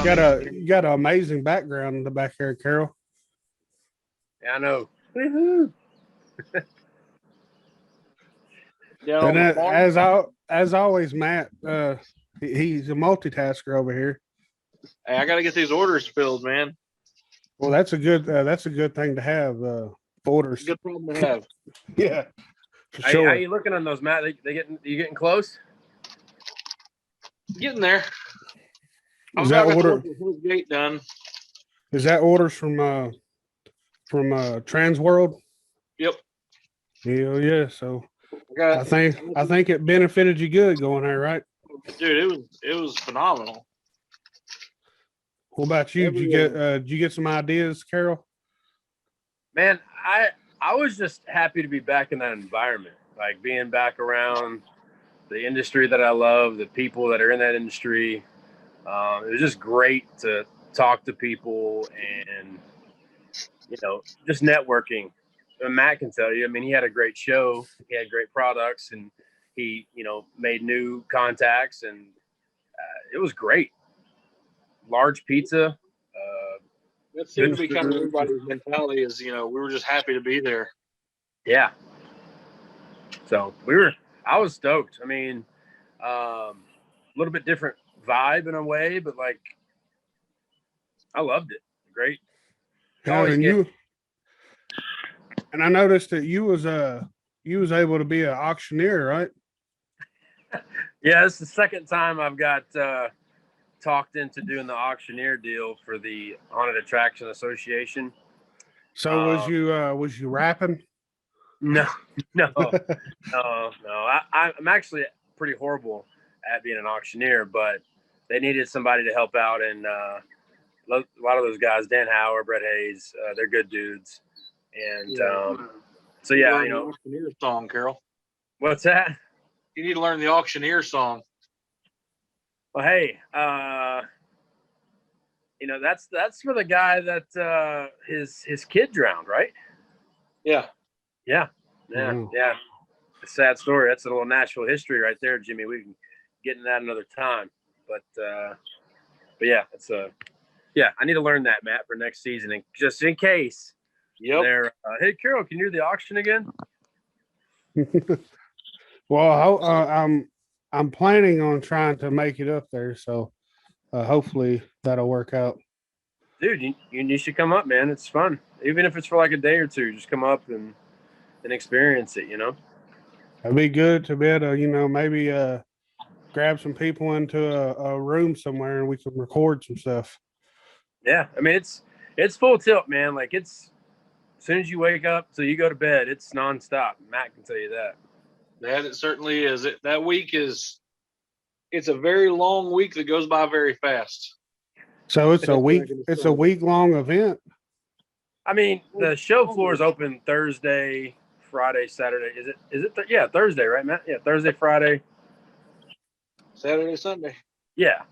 You got an amazing background in the back here, Carol. Yeah, I know. Woo-hoo. Yeah, and as always, Matt, he's a multitasker over here. Hey, I got to get these orders filled, man. Well, that's a good thing to have. Orders. Good problem to have. Yeah, for sure. How you looking on those, Matt? You getting close? Getting there. Is that order? Gate done. Is that orders from Transworld? Yep. Yeah. So I think it benefited you good going there, right? Dude, it was phenomenal. What about you? Did you get some ideas, Carol? Man, I was just happy to be back in that environment, like being back around the industry that I love, the people that are in that industry. It was just great to talk to people and, just networking. And Matt can tell you, I mean, he had a great show. He had great products and he, made new contacts and it was great. Large pizza. That seemed to be kind of everybody's mentality is, we were just happy to be there. Yeah. So I was stoked. I mean, a little bit different vibe in a way, but like, I loved it. Great. And I noticed that you was able to be an auctioneer, right? Yeah, it's the second time I've got talked into doing the auctioneer deal for the Haunted Attraction Association. So was you rapping? No. I'm actually pretty horrible at being an auctioneer, but they needed somebody to help out, and a lot of those guys, Dan Hauer, Brett Hayes, they're good dudes, and so yeah, auctioneer song, Carol. What's that? You need to learn the auctioneer song. Well, hey, that's for the guy that his kid drowned, right? Yeah. Mm-hmm. Yeah. A sad story. That's a little natural history right there, Jimmy. We can get into that another time. But yeah, I need to learn that, Matt, for next season, and just in case. Yep. Hey, Carol, can you do the auction again? Well, I'm planning on trying to make it up there, so hopefully that'll work out. Dude, you should come up, man. It's fun, even if it's for like a day or two. Just come up and experience it. It'd be good to be able to, maybe grab some people into a room somewhere and we can record some stuff. Yeah, I mean it's full tilt, man. Like it's as soon as you wake up till you go to bed, it's nonstop. Matt can tell you that. That it certainly is. That week it's a very long week that goes by very fast. So it's a week long event. I mean, the show floor is open Thursday, Friday, Saturday. Is it Thursday, right, Matt? Yeah, Thursday, Friday, Saturday, Sunday. Yeah.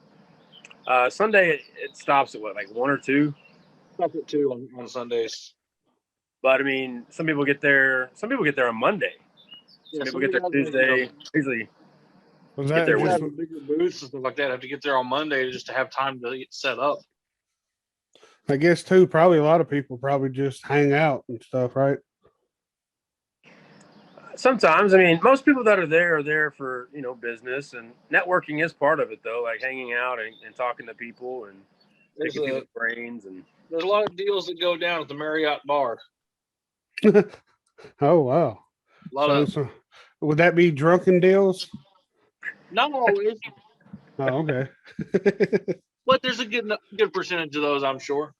Sunday it stops at what, like 1 or 2? Stops at 2 on Sundays. But I mean, some people get there on Monday. Some people get there Tuesday. Usually get there with bigger booths and stuff like that. Have to get there on Monday just to have time to get set up. I guess too, probably a lot of people probably just hang out and stuff, right? Sometimes, I mean, most people that are there for, business, and networking is part of it though, like hanging out and talking to people and picking people's brains. And there's a lot of deals that go down at the Marriott bar. Oh, wow. So, would that be drunken deals? Not always. Oh, okay. But there's a good percentage of those, I'm sure.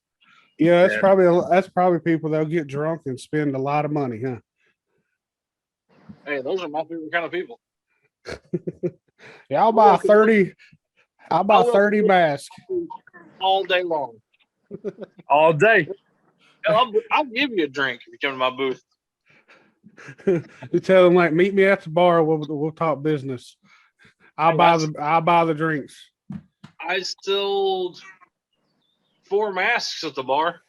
Yeah, that's probably people that'll get drunk and spend a lot of money, huh? Hey, those are my favorite kind of people. Yeah, I'll buy 30. I'll buy 30 masks. all day long. All day. I'll give you a drink if you come to my booth. You tell them like, meet me at the bar. We'll talk business. I'll buy the drinks. I sold 4 masks at the bar.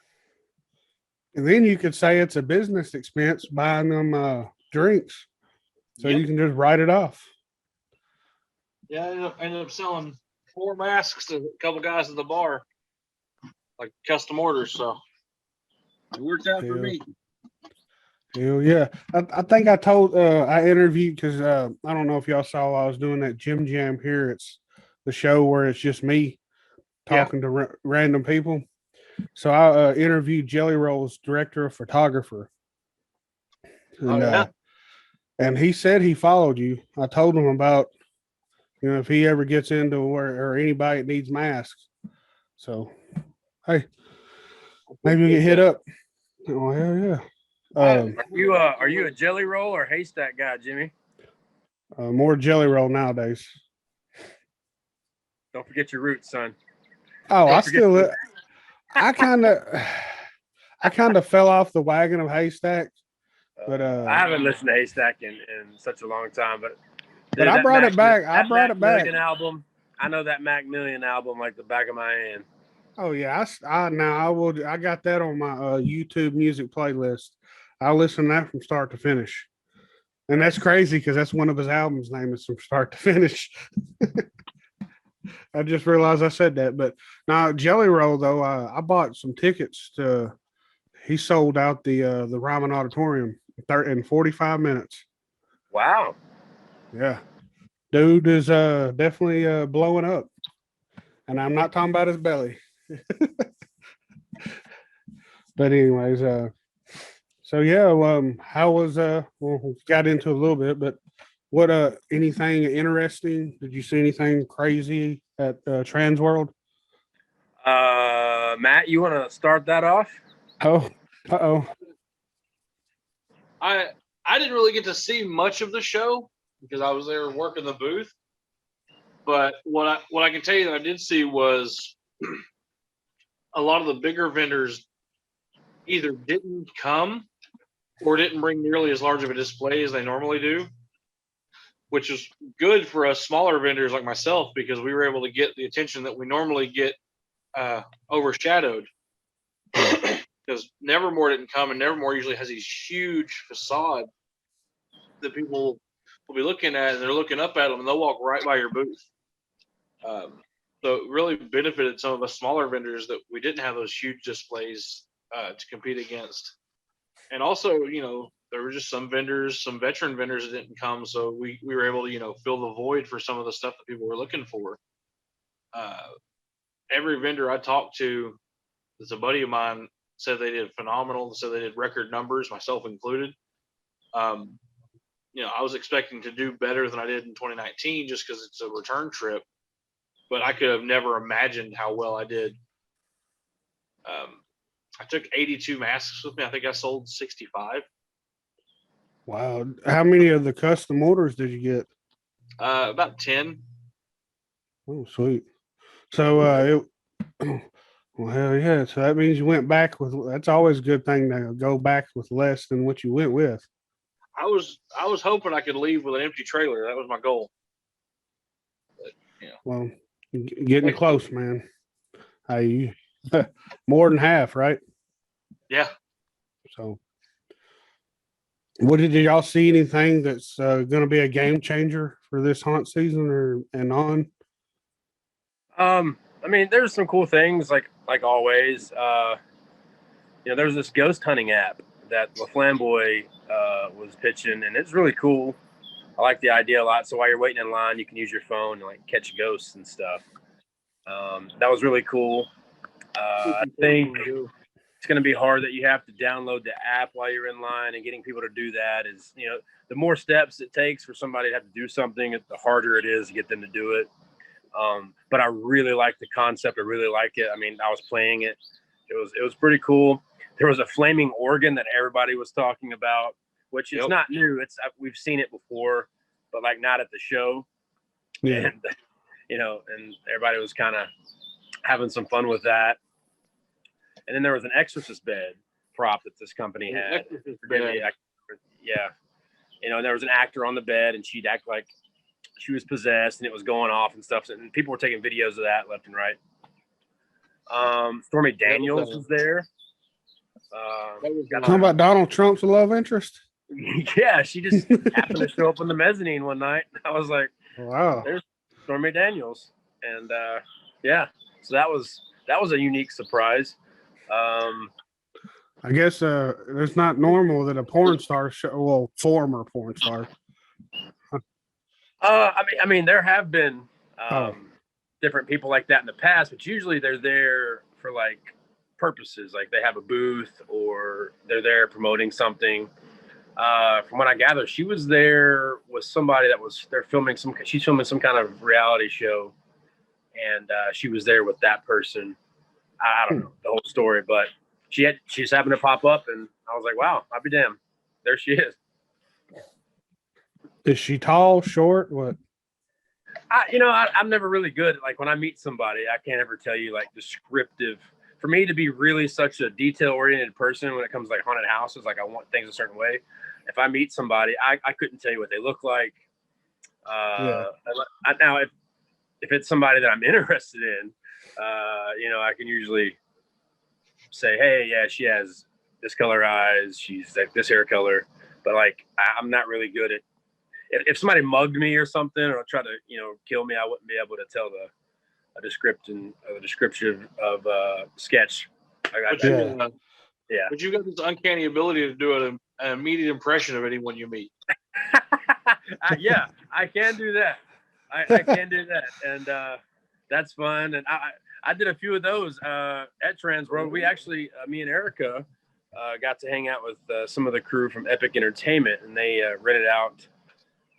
And then you could say it's a business expense buying them drinks, so you can just write it off. Yeah, I ended up selling 4 masks to a couple guys at the bar, like custom orders. So it worked out for me. Hell yeah. I think I interviewed because I don't know if y'all saw I was doing that Gym Jam here. It's the show where it's just me talking to random people. So I interviewed Jelly Roll's director of photographer. And, and he said he followed you. I told him about, if he ever gets into or anybody that needs masks. So, hey, maybe we get hit up. Oh, hell yeah. Are you a Jelly Roll or Haystack guy, Jimmy? More Jelly Roll nowadays. Don't forget your roots, son. Oh, I kind of fell off the wagon of Haystack, but I haven't listened to Haystack in such a long time, but I brought it back. I brought it back. Album. I know that Mac Million album like the back of my hand. Oh yeah, I got that on my YouTube music playlist. I listen to that from start to finish, and that's crazy because that's one of his albums' name is from start to finish. I just realized I said that, but now Jelly Roll though, I bought some tickets to. He sold out the Ryman Auditorium in 45 minutes. Wow. Yeah, dude is definitely blowing up, and I'm not talking about his belly. But anyways, so yeah, how was we got into a little bit, but what anything interesting? Did you see anything crazy at Transworld? Matt, you want to start that off? Oh, I didn't really get to see much of the show because I was there working the booth. But what I can tell you that I did see was a lot of the bigger vendors either didn't come or didn't bring nearly as large of a display as they normally do, which is good for us smaller vendors like myself because we were able to get the attention that we normally get overshadowed. Because Nevermore didn't come, and Nevermore usually has these huge facade that people will be looking at, and they're looking up at them, and they'll walk right by your booth. So it really benefited some of us smaller vendors that we didn't have those huge displays to compete against. And also, there were just some vendors, some veteran vendors that didn't come, so we were able to, fill the void for some of the stuff that people were looking for. Every vendor I talked to, that's a buddy of mine, said they did phenomenal, said they did record numbers, myself included. I was expecting to do better than I did in 2019 just because it's a return trip, but I could have never imagined how well I did. I took 82 masks with me. I think I sold 65. Wow. How many of the custom orders did you get? About 10. Oh, sweet. So well, hell yeah. So that means you went back that's always a good thing to go back with less than what you went with. I was hoping I could leave with an empty trailer. That was my goal. But, Well, getting close, man. Hey, more than half, right? Yeah. So, did y'all see anything that's going to be a game changer for this haunt season and on? I mean, there's some cool things like always. There's this ghost hunting app that LaFlamboy was pitching, and it's really cool. I like the idea a lot. So while you're waiting in line, you can use your phone and catch ghosts and stuff. That was really cool. I think it's going to be hard that you have to download the app while you're in line, and getting people to do that is, the more steps it takes for somebody to have to do something, the harder it is to get them to do it. But I really like the concept. I really like it. I mean, I was playing it. It was pretty cool. There was a flaming organ that everybody was talking about, which is not new. We've seen it before, but not at the show. Yeah. And, and everybody was kind of having some fun with that. And then there was an Exorcist bed prop that this company had. Yeah. And there was an actor on the bed, and she'd act like she was possessed, and it was going off and stuff. And people were taking videos of that left and right. Stormy Daniels was there. Talking about Donald Trump's love interest? Yeah, she just happened to show up on the mezzanine one night. I was like, wow, there's Stormy Daniels. And yeah, so that was a unique surprise. I guess it's not normal that a porn star former porn star. I mean, there have been different people like that in the past, but usually they're there for like purposes, like they have a booth or they're there promoting something. From what I gather, she was there with somebody she's filming some kind of reality show, and she was there with that person. I don't know the whole story, but she just happened to pop up, and I was like, wow, I'll be damned. There she is. Is she tall, short? What? I'm never really good at, like, when I meet somebody, I can't ever tell you like descriptive. For me to be really such a detail-oriented person when it comes to like haunted houses, like I want things a certain way. If I meet somebody, I couldn't tell you what they look like. Now, if it's somebody that I'm interested in, I can usually say, hey, yeah, she has this color eyes, she's like this hair color. But like, I'm not really good at. If somebody mugged me or something, or tried to, kill me, I wouldn't be able to tell a description of sketch. But you got this uncanny ability to do an immediate impression of anyone you meet. Yeah, I can do that. I can do that, and that's fun. And I did a few of those at Transworld. We actually, me and Erica, got to hang out with some of the crew from Epic Entertainment, and they rented out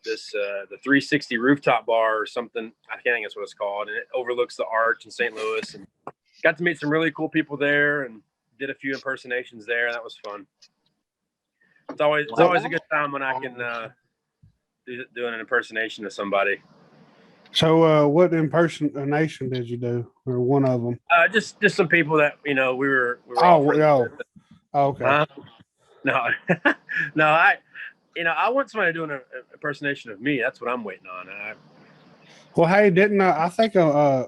this the 360 rooftop bar or something. I can't think that's what it's called, and it overlooks the Arch in St. Louis, and got to meet some really cool people there, and did a few impersonations there, and that was fun. It's always a good time when I can do an impersonation of somebody. So what impersonation did you do, or one of them? Just some people that we were okay. No, no, I want somebody doing an impersonation of me. That's what I'm waiting on. Well, hey, didn't I think a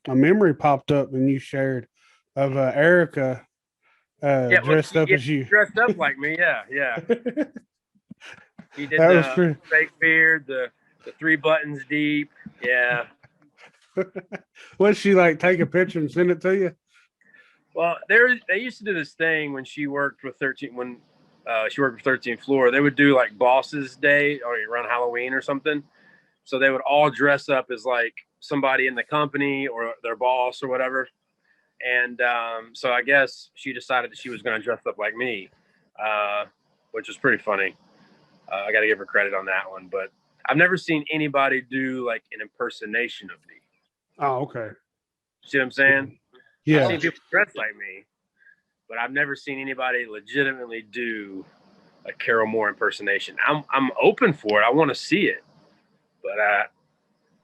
memory popped up and you shared of Erica dressed up as you. Dressed up like me, yeah. He did that was true. fake beard, the 3 buttons deep, yeah. Would she like take a picture and send it to you? Well, they used to do this thing when she worked with 13 she worked with 13th Floor. They would do like Bosses Day or around Halloween or something. So they would all dress up as like somebody in the company or their boss or whatever. And so I guess she decided that she was going to dress up like me, which is pretty funny. I got to give her credit on that one. But I've never seen anybody do like an impersonation of me. Oh, okay. See what I'm saying? Yeah. I've seen people dress like me, but I've never seen anybody legitimately do a Carol Moore impersonation. I'm open for it. I want to see it. But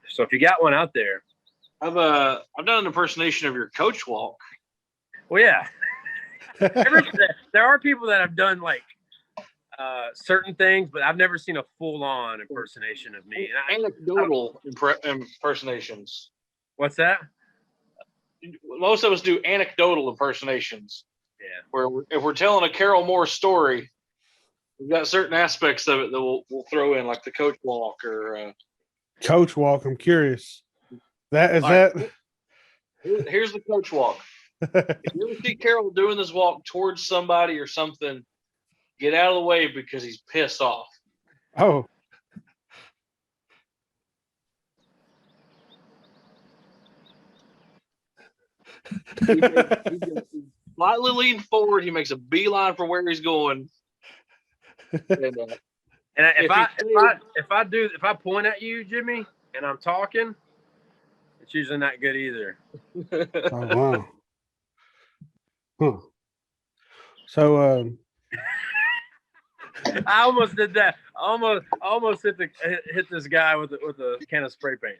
so if you got one out there, I've done an impersonation of your coach walk. Well, yeah. There are people that have done like certain things, but I've never seen a full-on impersonation of me. Anecdotal impersonations. What's that? Most of us do anecdotal impersonations. Yeah. Where if we're telling a Carol Moore story, we've got certain aspects of it that we'll throw in, like the coach walk or coach walk. I'm curious. Here's the coach walk. If you ever see Carol doing this walk towards somebody or something, get out of the way because he's pissed off. Oh. He slightly lean forward. He makes a beeline for where he's going. And if I point at you, Jimmy, and I'm talking, it's usually not good either. Oh wow. Huh. So I almost did that. Almost hit this guy with a can of spray paint.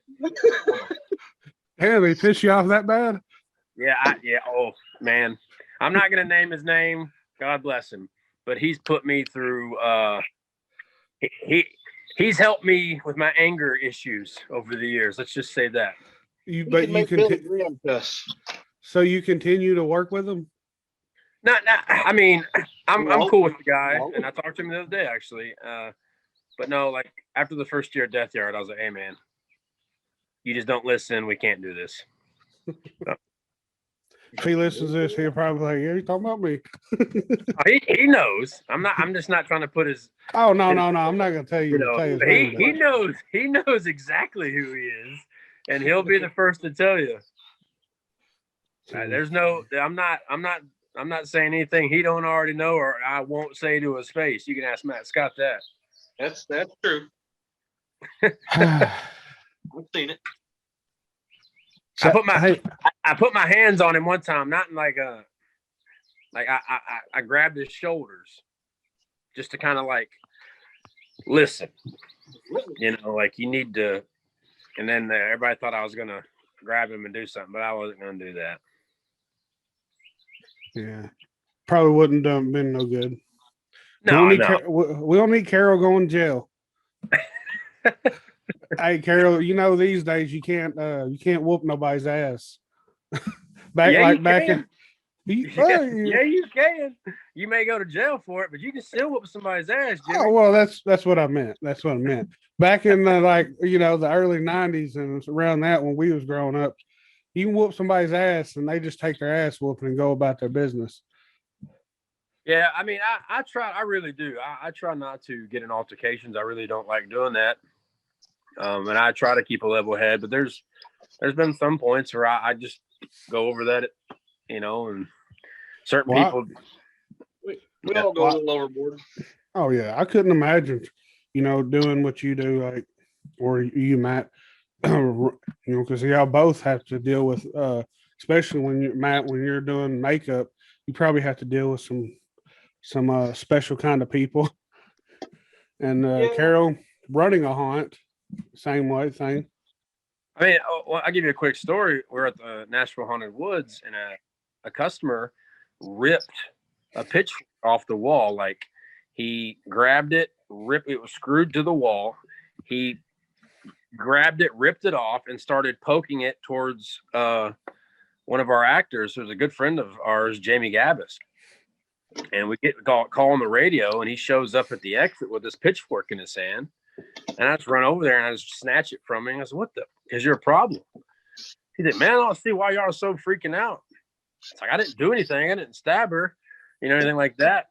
Hell, they piss you off that bad? Yeah, oh man, I'm not gonna name his name. God bless him, but he's put me through. He's helped me with my anger issues over the years. Let's just say that. So you continue to work with him? Not. I mean, I'm cool with the guy, and I talked to him the other day actually. But no, like after the first year at Death Yard, I was like, "Hey, man, you just don't listen. We can't do this." So. If he listens to this, he'll probably be like, "Yeah, you talking about me?" He knows. I'm just not trying to put his. Oh no! I'm not gonna tell you. He knows exactly who he is, and he'll be the first to tell you. There's no. I'm not saying anything he don't already know, or I won't say to his face. You can ask Matt Scott that. That's true. I've seen it. So, I put my hands on him one time, not in like I grabbed his shoulders just to kind of like listen, like you need to. And then everybody thought I was gonna grab him and do something, but I wasn't gonna do that. Yeah, probably wouldn't have been no good. No, we don't need Carol going to jail. Hey, Carol, these days you can't whoop nobody's ass. Yeah, you can. You may go to jail for it, but you can still whoop somebody's ass, Jimmy. Oh, well, that's what I meant. That's what I meant. Back in the the early 90s and around that when we was growing up, you can whoop somebody's ass and they just take their ass whooping and go about their business. Yeah, I mean, I really do. I try not to get in altercations. I really don't like doing that. And I try to keep a level head, but there's been some points where I just go over that, and certain people. We all go to the lower board. Oh yeah, I couldn't imagine, doing what you do, like, or you, Matt, because y'all both have to deal with, especially when you're doing makeup, you probably have to deal with some special kind of people. And Carol running a haunt, same thing. I mean, I'll give you a quick story. We're at the Nashville Haunted Woods, and a customer ripped a pitchfork off the wall. Like, he grabbed it, it was screwed to the wall. He grabbed it, ripped it off, and started poking it towards one of our actors, who's a good friend of ours, Jamie Gabbis. And we get call on the radio, and he shows up at the exit with this pitchfork in his hand. And I just run over there and I just snatch it from him. I said, "What the? Is your problem?" He said, "Man, I don't see why y'all are so freaking out." It's like, I didn't do anything. I didn't stab her, anything like that.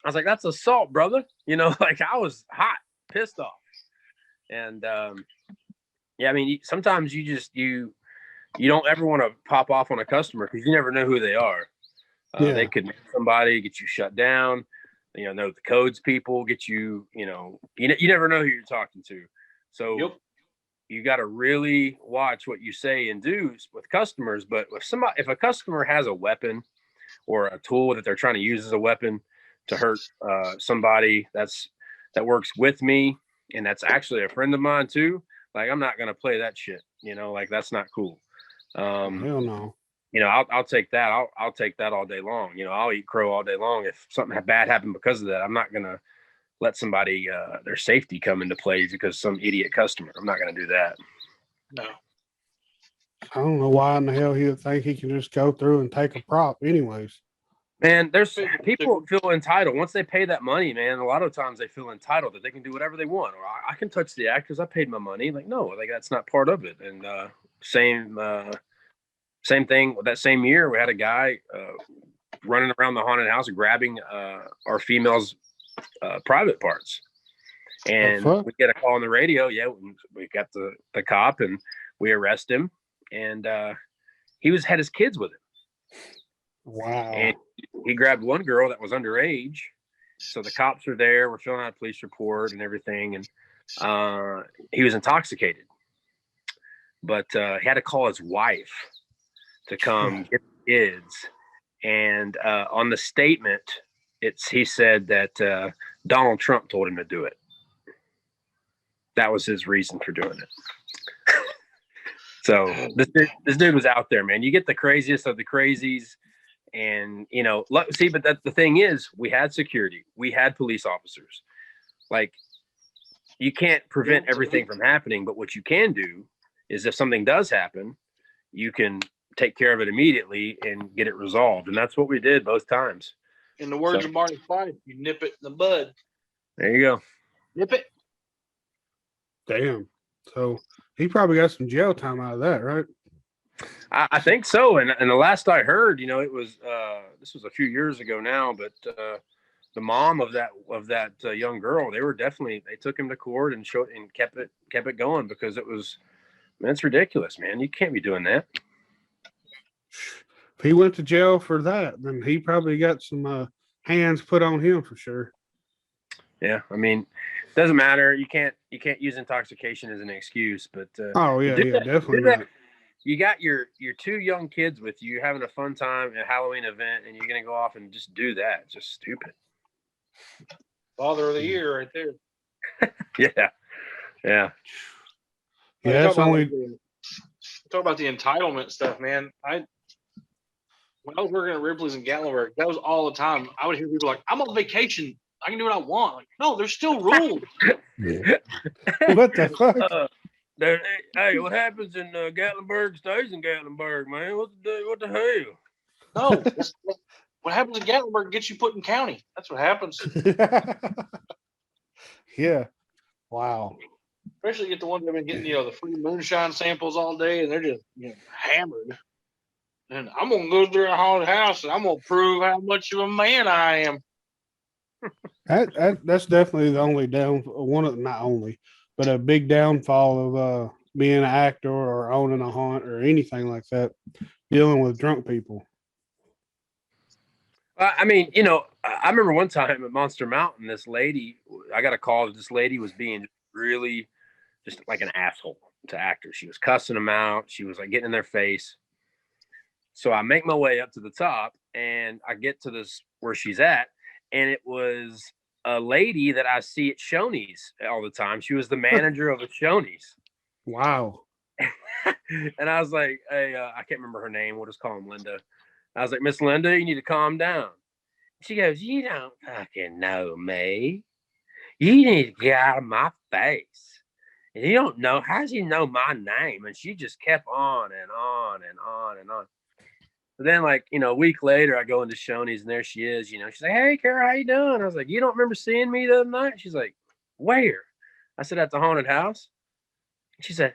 I was like, "That's assault, brother." Like I was hot, pissed off. And yeah, I mean, sometimes you don't ever want to pop off on a customer because you never know who they are. They could make somebody, get you shut down. Know the codes people, get you, you never know who you're talking to. So you got to really watch what you say and do with customers. But if a customer has a weapon or a tool that they're trying to use as a weapon to hurt somebody that works with me, and that's actually a friend of mine too, like I'm not going to play that shit, like that's not cool. Hell no. I'll take that. I'll take that all day long. I'll eat crow all day long. If something bad happened because of that, I'm not going to let somebody, their safety come into play because some idiot customer. I'm not going to do that. No. I don't know why in the hell he would think he can just go through and take a prop anyways. Man, there's people feel entitled. Once they pay that money, man, a lot of times they feel entitled that they can do whatever they want. Or I can touch the actors. I paid my money. Like, no, like that's not part of it. And same thing with that same year, we had a guy running around the haunted house grabbing our females' private parts. And we get a call on the radio. Yeah, we got the cop and we arrest him. And he had his kids with him. Wow. And he grabbed one girl that was underage. So the cops are there. We're filling out a police report and everything. And he was intoxicated. But he had to call his wife to come get the kids. And on the statement, he said that Donald Trump told him to do it. That was his reason for doing it. So this dude was out there, man. You get the craziest of the crazies, and see. But the thing is, we had security, we had police officers. Like, you can't prevent everything from happening, but what you can do is, if something does happen, you can take care of it immediately and get it resolved, and that's what we did both times. In the words of Marty Fife, you nip it in the bud. There you go. Nip it. Damn. So he probably got some jail time out of that, right? I think so. And the last I heard, it was this was a few years ago now, but the mom of that young girl, they took him to court and kept it going, because it's ridiculous, man. You can't be doing that. If he went to jail for that, then he probably got some hands put on him for sure. Yeah, I mean, it doesn't matter. You can't use intoxication as an excuse, but definitely not. You got your two young kids with you having a fun time at a Halloween event, and you're gonna go off and just do that. It's just stupid. Father of the year, right there. Yeah. That's only. Talk about the entitlement stuff, man. When I was working at Ripley's in Gatlinburg, that was all the time. I would hear people like, "I'm on vacation. I can do what I want." Like, no, there's still rules. What the fuck? Hey, what happens in Gatlinburg stays in Gatlinburg, man. What the hell? No, what happens in Gatlinburg gets you put in county. That's what happens. Yeah. Wow. Especially get the ones that have been getting, the free moonshine samples all day, and they're just hammered. And I'm gonna go through a haunted house, and I'm gonna prove how much of a man I am. That's definitely the only not only, but a big downfall of being an actor or owning a haunt or anything like that, dealing with drunk people. I mean, I remember one time at Monster Mountain, I got a call that this lady was being really just like an asshole to actors. She was cussing them out. She was like getting in their face. So I make my way up to the top, and I get to this where she's at, and it was a lady that I see at Shoney's all the time. She was the manager of a Shoney's. Wow. And I was like, hey, I can't remember her name. We'll just call him Linda. I was like, Miss Linda, you need to calm down. She goes, you don't fucking know me. You need to get out of my face. And you don't know, how does he know my name? And she just kept on and on and on and on. But then, like, a week later, I go into Shoney's, and there she is. She's like, hey, Kara, how you doing? I was like, you don't remember seeing me the other night? She's like, where? I said, at the haunted house. She said,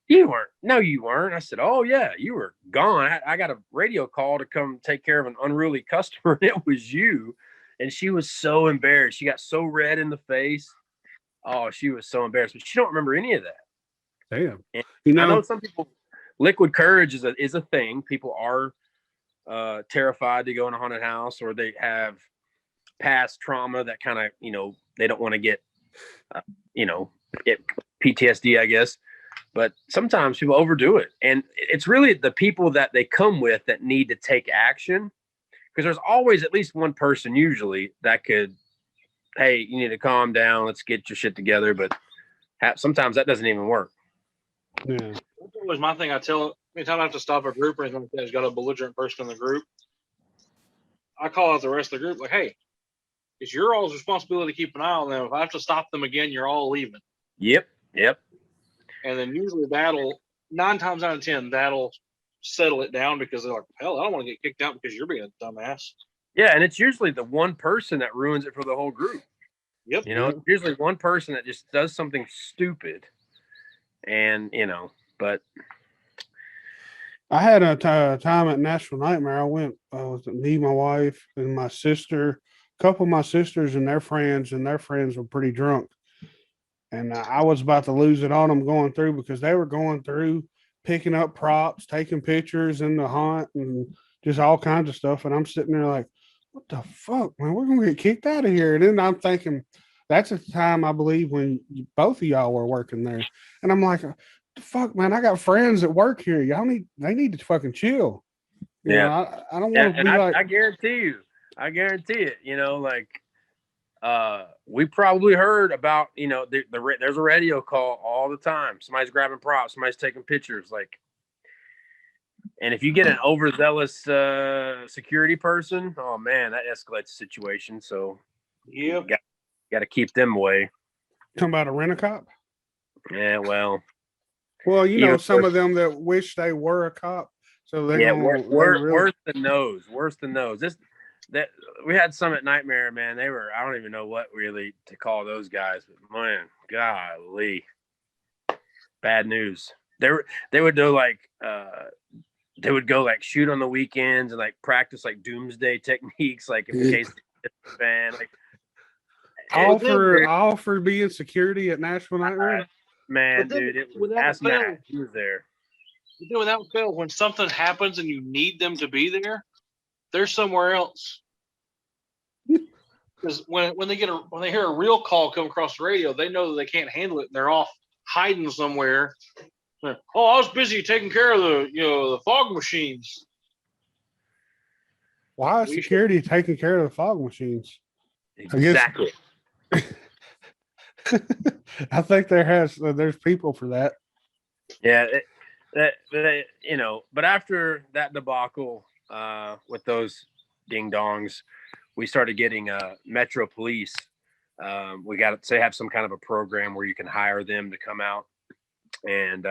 you weren't. No, you weren't. I said, oh, yeah, you were gone. I got a radio call to come take care of an unruly customer, and it was you. And she was so embarrassed. She got so red in the face. Oh, she was so embarrassed. But she don't remember any of that. Damn. And I know some people, liquid courage is a thing. People are terrified to go in a haunted house, or they have past trauma that kind of, they don't want to get, PTSD, I guess. But sometimes people overdo it. And it's really the people that they come with that need to take action, because there's always at least one person usually that could, hey, you need to calm down. Let's get your shit together. But sometimes that doesn't even work. Yeah. That's always my thing. I tell anytime I have to stop a group or anything like that, there's got a belligerent person in the group. I call out the rest of the group like, hey, it's your all's responsibility to keep an eye on them. If I have to stop them again, you're all leaving. Yep. And then usually 9 times out of 10, that'll settle it down, because they're like, hell, I don't want to get kicked out because you're being a dumbass. Yeah, and it's usually the one person that ruins it for the whole group. Yep. It's usually one person that just does something stupid. And, but I had a time at Nashville Nightmare. I went with me, my wife, and my sister. A couple of my sisters and their friends were pretty drunk. And I was about to lose it on them going through, because they were going through, picking up props, taking pictures in the haunt, and just all kinds of stuff. And I'm sitting there like, what the fuck, man? We're going to get kicked out of here. And then I'm thinking, that's a time, I believe, when both of y'all were working there. And I'm like, the fuck, man, I got friends that work here. They need to fucking chill. I don't want to be like. I guarantee it. we probably heard about, there's a radio call all the time. Somebody's grabbing props, somebody's taking pictures, like. And if you get an overzealous security person, oh man, that escalates the situation. So, Yep. got to keep them away. Talking about a rent-a-cop? Yeah, well, some of them that wish they were a cop, so they worse than those. Worse than those. That we had some at Nightmare, man. They were, I don't even know what really to call those guys, but man, golly, bad news. They would do like. They would go like shoot on the weekends and like practice like doomsday techniques, like in case they hit the fan. Like all for being security at Nashville Nightmare. Man, dude, that's Matt. He was there. Without fail, when something happens and you need them to be there, they're somewhere else. Because when they hear a real call come across the radio, they know that they can't handle it, and they're off hiding somewhere. Oh, I was busy taking care of the fog machines. Why is security taking care of the fog machines? Exactly. I think there's people for that. Yeah, but after that debacle with those ding dongs, we started getting Metro Police. We got to have some kind of a program where you can hire them to come out. And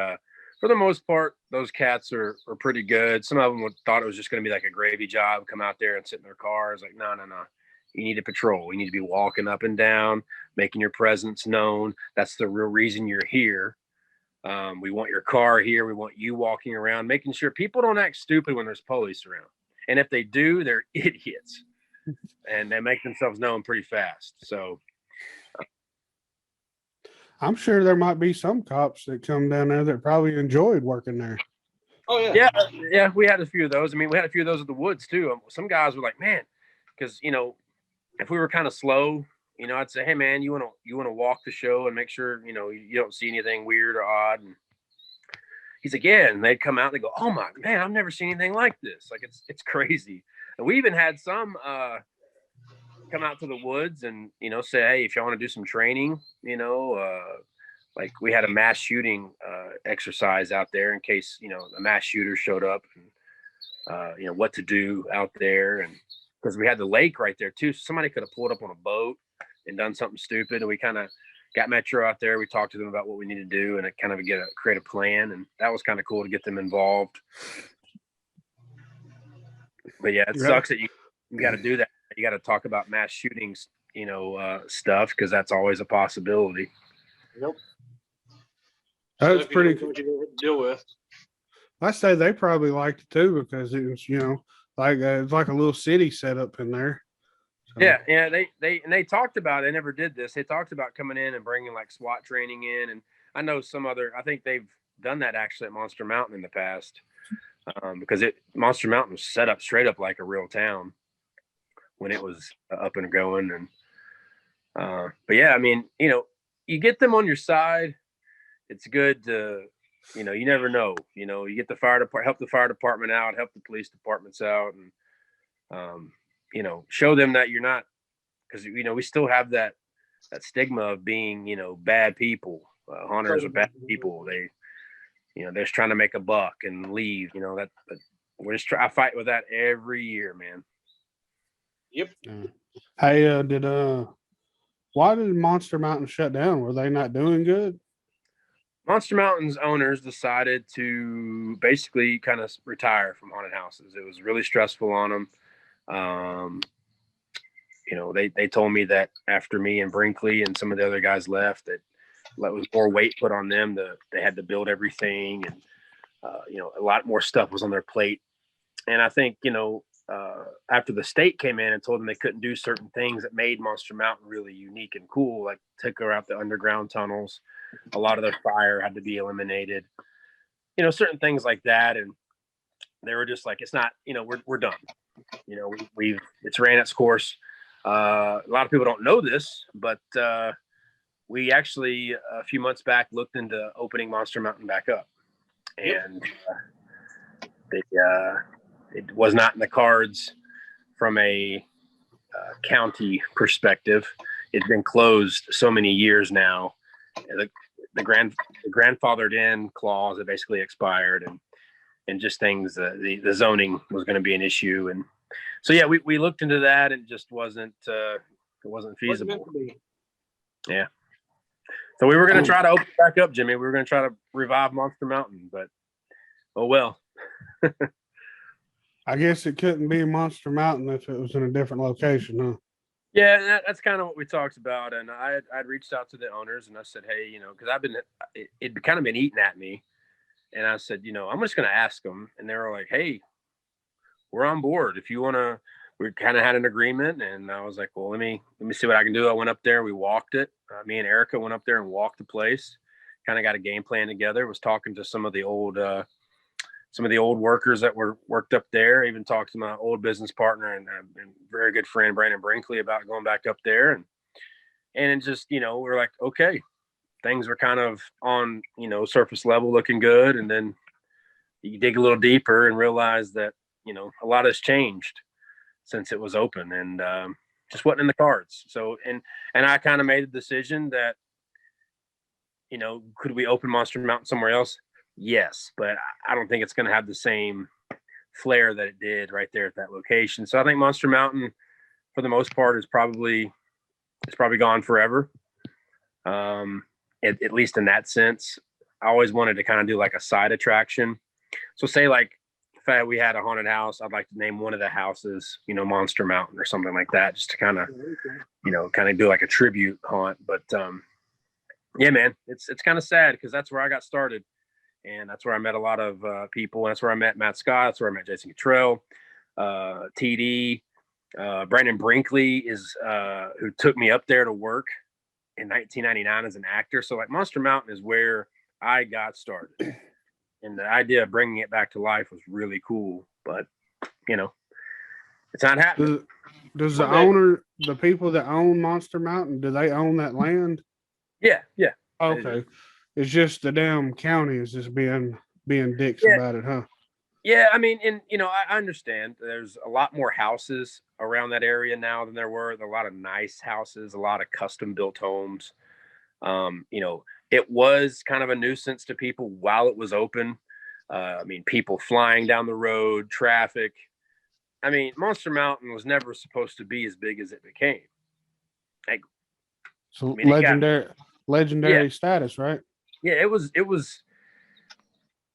for the most part, those cats are pretty good. Some of them thought it was just going to be like a gravy job, come out there and sit in their cars. Like, no. You need to patrol. You need to be walking up and down, making your presence known. That's the real reason you're here. We want your car here. We want you walking around, making sure people don't act stupid when there's police around. And if they do, they're idiots. And they make themselves known pretty fast. So I'm sure there might be some cops that come down there that probably enjoyed working there. Oh, yeah. Yeah, we had a few of those. I mean, we had a few of those at the woods, too. Some guys were like, man, because, if we were kind of slow, I'd say, hey, man, you want to walk the show and make sure, you don't see anything weird or odd. And he's like, yeah. And they'd come out and they go, oh, my, man, I've never seen anything like this. Like, it's crazy. And we even had some come out to the woods and, say, hey, if y'all want to do some training, like we had a mass shooting exercise out there in case, a mass shooter showed up and, what to do out there. And because we had the lake right there too. So somebody could have pulled up on a boat and done something stupid. And we kind of got Metro out there. We talked to them about what we need to do and kind of create a plan. And that was kind of cool to get them involved. But yeah, it sucks that you got to do that. You got to talk about mass shootings, stuff, because that's always a possibility. Nope. That's pretty cool to deal with. I say they probably liked it too because it was, it's like a little city set up in there. So. Yeah. They talked about it. They never did this. They talked about coming in and bringing like SWAT training in, and I know I think they've done that actually at Monster Mountain in the past, because Monster Mountain was set up straight up like a real town when it was up and going. And but yeah, I mean, you get them on your side. It's good to, you never know. You get the help the fire department out, help the police departments out, and show them that you're not, because we still have that stigma of being bad people. Haunters are bad people. They they're just trying to make a buck and leave. That we're just I fight with that every year, man. Yep. Hey, why did Monster Mountain shut down? Were they not doing good? Monster Mountain's owners decided to basically kind of retire from haunted houses. It was really stressful on them. They told me that after me and Brinkley and some of the other guys left, that was more weight put on them. They had to build everything, and a lot more stuff was on their plate. And I think after the state came in and told them they couldn't do certain things that made Monster Mountain really unique and cool, like took her out the underground tunnels. A lot of their fire had to be eliminated, certain things like that. And they were just like, it's not, we're done. It's ran its course. A lot of people don't know this, but we actually a few months back looked into opening Monster Mountain back up, and it was not in the cards from a county perspective. it's been closed so many years now. The grandfathered in clause had basically expired, and just things, the zoning was going to be an issue. And so, yeah, we looked into that, and it just wasn't feasible. Yeah. So we were going to try to open it back up, Jimmy. We were going to try to revive Monster Mountain, but oh well. I guess it couldn't be Monster Mountain if it was in a different location, huh? Yeah, that's kind of what we talked about. And I'd reached out to the owners and I said, hey, because it'd kind of been eating at me. And I said, I'm just going to ask them. And they were like, hey, we're on board. If you want to, we kind of had an agreement. And I was like, well, let me see what I can do. I went up there, we walked it. Me and Erica went up there and walked the place, kind of got a game plan together, was talking to some of the old workers that were worked up there. Even talked to my old business partner and very good friend, Brandon Brinkley, about going back up there. And it just, we're like, okay, things were kind of on, surface level looking good. And then you dig a little deeper and realize that, a lot has changed since it was open, and just wasn't in the cards. So, and I kind of made a decision that, could we open Monster Mountain somewhere else? Yes, but I don't think it's going to have the same flair that it did right there at that location. So I think Monster Mountain, for the most part, is probably gone forever. At least in that sense. I always wanted to kind of do like a side attraction. So say like if we had a haunted house, I'd like to name one of the houses, Monster Mountain or something like that, just to kind of, kind of do like a tribute haunt. But yeah, man, it's kind of sad because that's where I got started. And that's where I met a lot of people. That's where I met Matt Scott. That's where I met Jason Cottrell, TD. Brandon Brinkley is who took me up there to work in 1999 as an actor. So like Monster Mountain is where I got started. And the idea of bringing it back to life was really cool. But, it's not happening. Does the people that own Monster Mountain, do they own that land? Yeah. Okay. It's just the damn county is just being dicks about it, huh? Yeah, I mean, and I understand there's a lot more houses around that area now than there were. There are a lot of nice houses, a lot of custom built homes. It was kind of a nuisance to people while it was open. People flying down the road, traffic. Monster Mountain was never supposed to be as big as it became. Legendary status, right? Yeah, it was.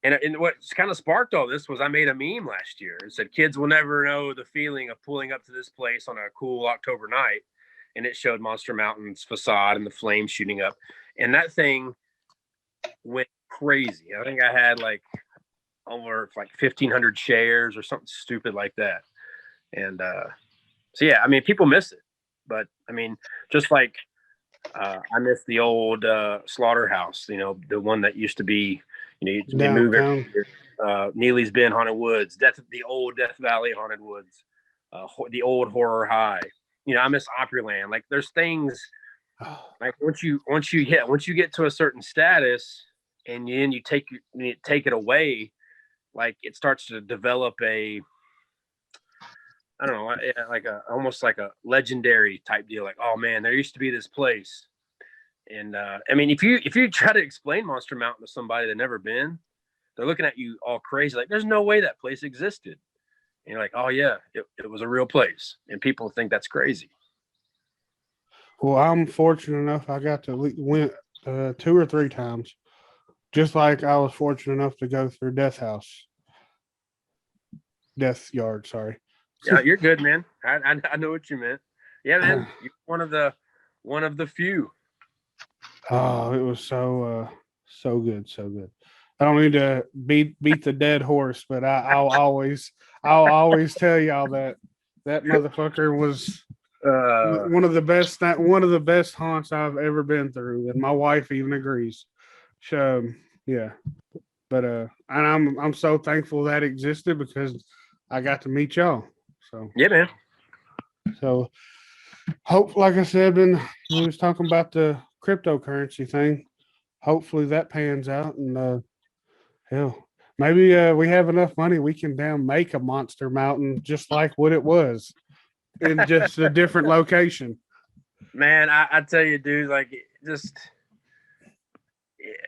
And what kind of sparked all this was I made a meme last year. It said, kids will never know the feeling of pulling up to this place on a cool October night. And it showed Monster Mountain's facade and the flames shooting up. And that thing went crazy. I think I had over 1,500 shares or something stupid like that. And so, yeah, people miss it. But, just like I miss the old slaughterhouse, the one that used to be, they move every year. Neely's Bend Haunted Woods, the old Death Valley Haunted Woods, the old Horror High. I miss Opryland. Like there's things like once you get to a certain status and then you take it away, like it starts to develop I don't know, almost like a legendary type deal. Like, oh man, there used to be this place. And if you try to explain Monster Mountain to somebody that's never been, they're looking at you all crazy. Like, there's no way that place existed. And you're like, oh yeah, it was a real place. And people think that's crazy. Well, I'm fortunate enough. I got to went 2 or 3 times, just like I was fortunate enough to go through Death Yard. Sorry. Yeah, you're good, man. I know what you meant. Yeah, man. You're one of the few. Oh, it was so good, so good. I don't need to beat the dead horse, but I'll always tell y'all that motherfucker was one of the best haunts I've ever been through, and my wife even agrees. So yeah, but and I'm so thankful that existed because I got to meet y'all. So yeah, man. So hope, like I said, we was talking about the cryptocurrency thing. Hopefully that pans out, and hell, maybe we have enough money we can make a Monster Mountain just like what it was in just a different location. Man, I tell you, dude, like just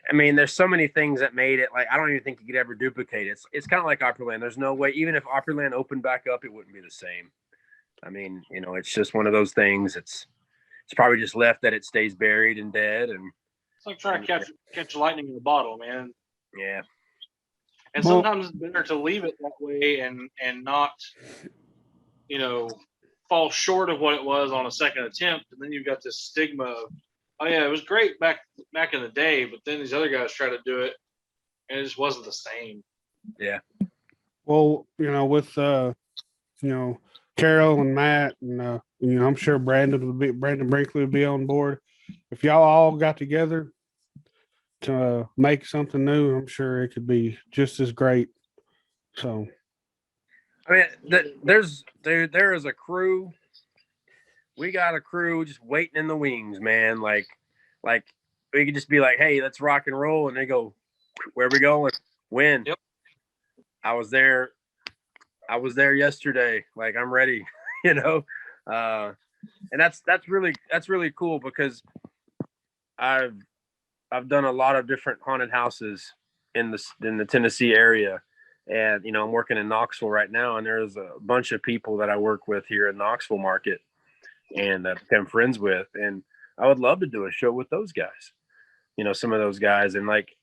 I mean, there's so many things that made it like I don't even think you could ever duplicate it. It's kind of like Opryland. There's no way, even if Opryland opened back up, it wouldn't be the same. I mean, it's just one of those things. It's probably just left that it stays buried and dead, and It's like trying to catch lightning in a bottle, man. yeah. And sometimes it's better to leave it that way and not, fall short of what it was on a second attempt, and then you've got this stigma of, oh yeah, it was great back in the day, but then these other guys try to do it, and it just wasn't the same. Yeah. Well, with Carol and Matt, and I'm sure Brandon Brinkley would be on board. If y'all all got together to make something new, I'm sure it could be just as great. So, I mean, there is a crew. We got a crew just waiting in the wings, man. Like we could just be like, hey, let's rock and roll, and they go, where are we going? When? Yep. I was there yesterday. Like I'm ready, and that's really cool because I've done a lot of different haunted houses in the Tennessee area, and I'm working in Knoxville right now, and there's a bunch of people that I work with here in Knoxville market, and that I'm friends with, and I would love to do a show with those guys, some of those guys, and like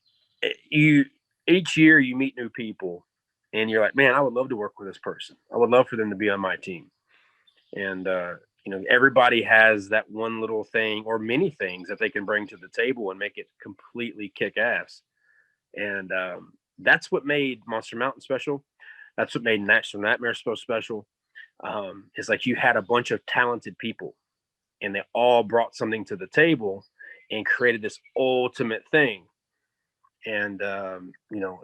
each year you meet new people, and you're like, man, I would love to work with this person. I would love for them to be on my team, and everybody has that one little thing or many things that they can bring to the table and make it completely kick ass. And that's what made Monster Mountain special. That's what made National Nightmare so special. It's like you had a bunch of talented people and they all brought something to the table and created this ultimate thing. And, and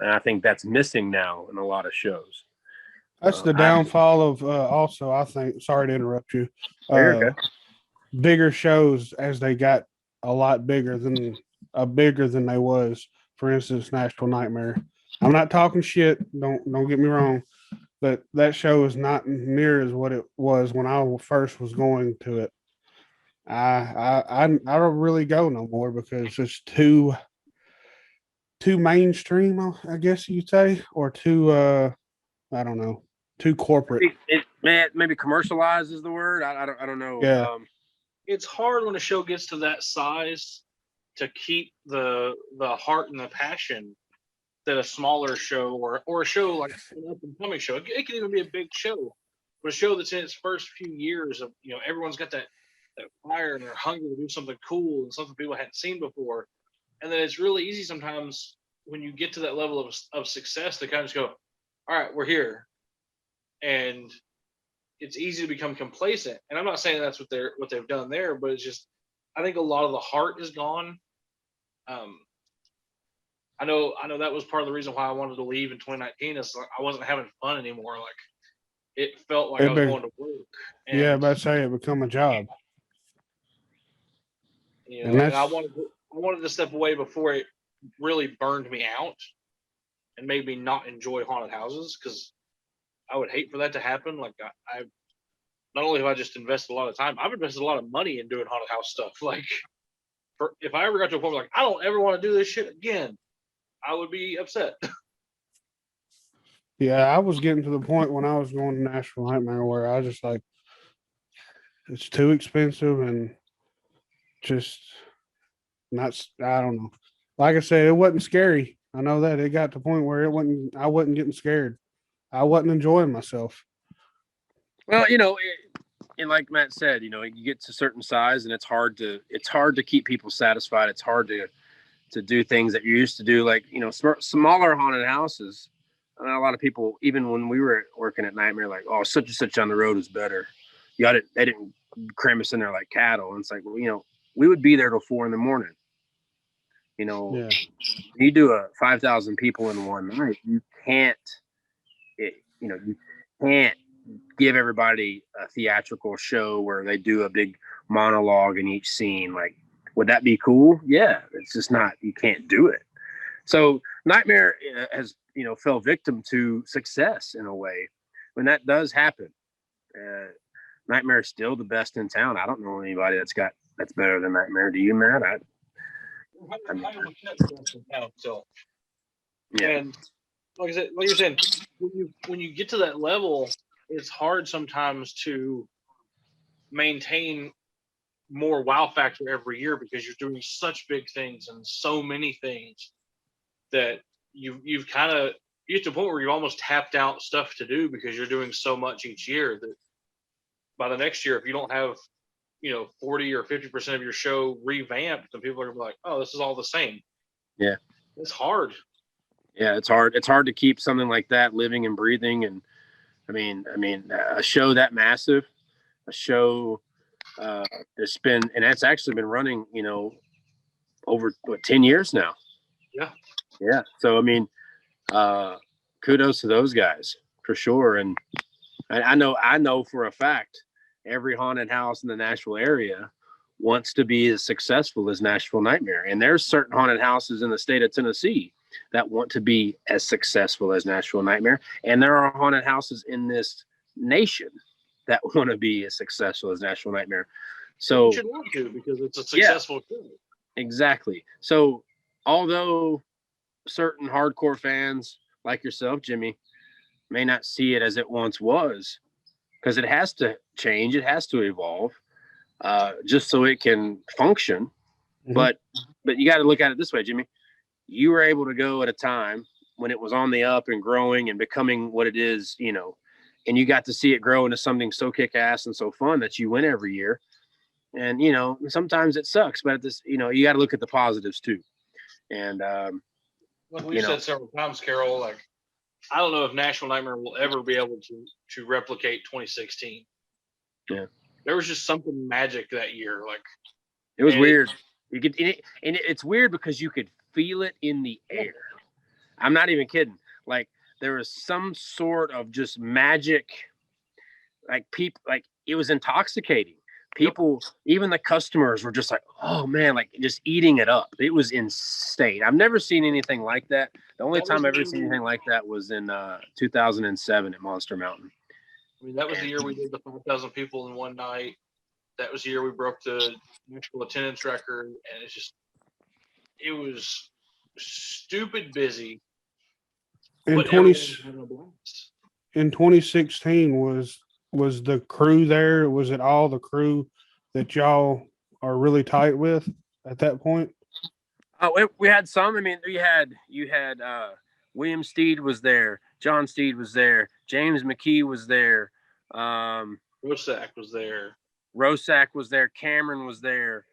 I think that's missing now in a lot of shows. That's the downfall of also, I think, sorry to interrupt you, bigger shows as they got a lot bigger than they was. For instance, Nashville Nightmare. I'm not talking shit. Don't get me wrong, but that show is not near as what it was when I first was going to it. I don't really go no more because it's too mainstream, I guess you'd say, or too I don't know, too corporate. Maybe commercialized is the word. I don't know. Yeah. It's hard when a show gets to that size to keep the heart and the passion that a smaller show or a show like an up and coming show. It can even be a big show, but a show that's in its first few years of everyone's got that fire and they're hungry to do something cool and something people hadn't seen before, and then it's really easy sometimes when you get to that level of success to kind of just go, all right, we're here, and it's easy to become complacent. And I'm not saying that's what they've done there, but it's just I think a lot of the heart is gone. I know that was part of the reason why I wanted to leave in 2019. Is like I wasn't having fun anymore. Like it felt like I was going to work. And, yeah, but say it become a job. And I wanted to step away before it really burned me out and made me not enjoy haunted houses, because I would hate for that to happen. Like I not only have I just invested a lot of time, I've invested a lot of money in doing haunted house stuff. Like if I ever got to a point where like I don't ever want to do this shit again, I would be upset. Yeah, I was getting to the point when I was going to Nashville Nightmare where I was just like, it's too expensive and just not. I don't know. Like I said, it wasn't scary. I know that it got to the point where I wasn't getting scared. I wasn't enjoying myself. Well, and like Matt said, you get to a certain size and it's hard to keep people satisfied. It's hard to do things that you used to do, like, smaller haunted houses. I mean, a lot of people, even when we were working at Nightmare, like, oh, such and such on the road is better. They didn't cram us in there like cattle. And it's like, well, we would be there till 4 a.m. Yeah. You do a 5,000 people in one night. You can't give everybody a theatrical show where they do a big monologue in each scene. Like, would that be cool? Yeah, it's just not. You can't do it. So Nightmare has, fell victim to success in a way when that does happen. Nightmare is still the best in town. I don't know anybody that's better than Nightmare. Do you, Matt? I mean, 100% best in town still. yeah. And like you're saying, when you get to that level, it's hard sometimes to maintain more wow factor every year because you're doing such big things and so many things that you've kind of you get to a point where you've almost tapped out stuff to do because you're doing so much each year that by the next year, if you don't have 40 or 50% of your show revamped, then people are gonna be like, oh, this is all the same. Yeah, it's hard. Yeah, it's hard. It's hard to keep something like that living and breathing. And I mean, a show that massive, a show that's been, and that's actually been running, over 10 years now. Yeah. Yeah. So, I mean, kudos to those guys for sure. And I know for a fact, every haunted house in the Nashville area wants to be as successful as Nashville Nightmare. And there's certain haunted houses in the state of Tennessee that want to be as successful as Nashville Nightmare. And there are haunted houses in this nation that want to be as successful as Nashville Nightmare. So you should want to, because it's a successful show. Exactly. So although certain hardcore fans like yourself, Jimmy, may not see it as it once was, because it has to change, it has to evolve, just so it can function. Mm-hmm. But you got to look at it this way, Jimmy. You were able to go at a time when it was on the up and growing and becoming what it is, and you got to see it grow into something so kick-ass and so fun that you win every year. And, sometimes it sucks, but you got to look at the positives too. And, like we've said several times, Carol, like, I don't know if Nashville Nightmare will ever be able to replicate 2016. Yeah. There was just something magic that year. Like, it was weird. You could, it's weird because you could feel it in the air. I'm not even kidding. Like, there was some sort of just magic, like people, like it was intoxicating. People, even the customers were just like, oh man, like just eating it up. It was insane. I've never seen anything like that. The only time I've ever seen anything like that was in 2007 at Monster Mountain. I mean, that was the year we did the 5,000 people in one night. That was the year we broke the national attendance record. And it was stupid busy. In 2016 was the crew there? Was it all the crew that y'all are really tight with at that point? Oh, we had some. I mean, you had William Steed was there, John Steed was there, James McKee was there, Rosak was there, Cameron was there.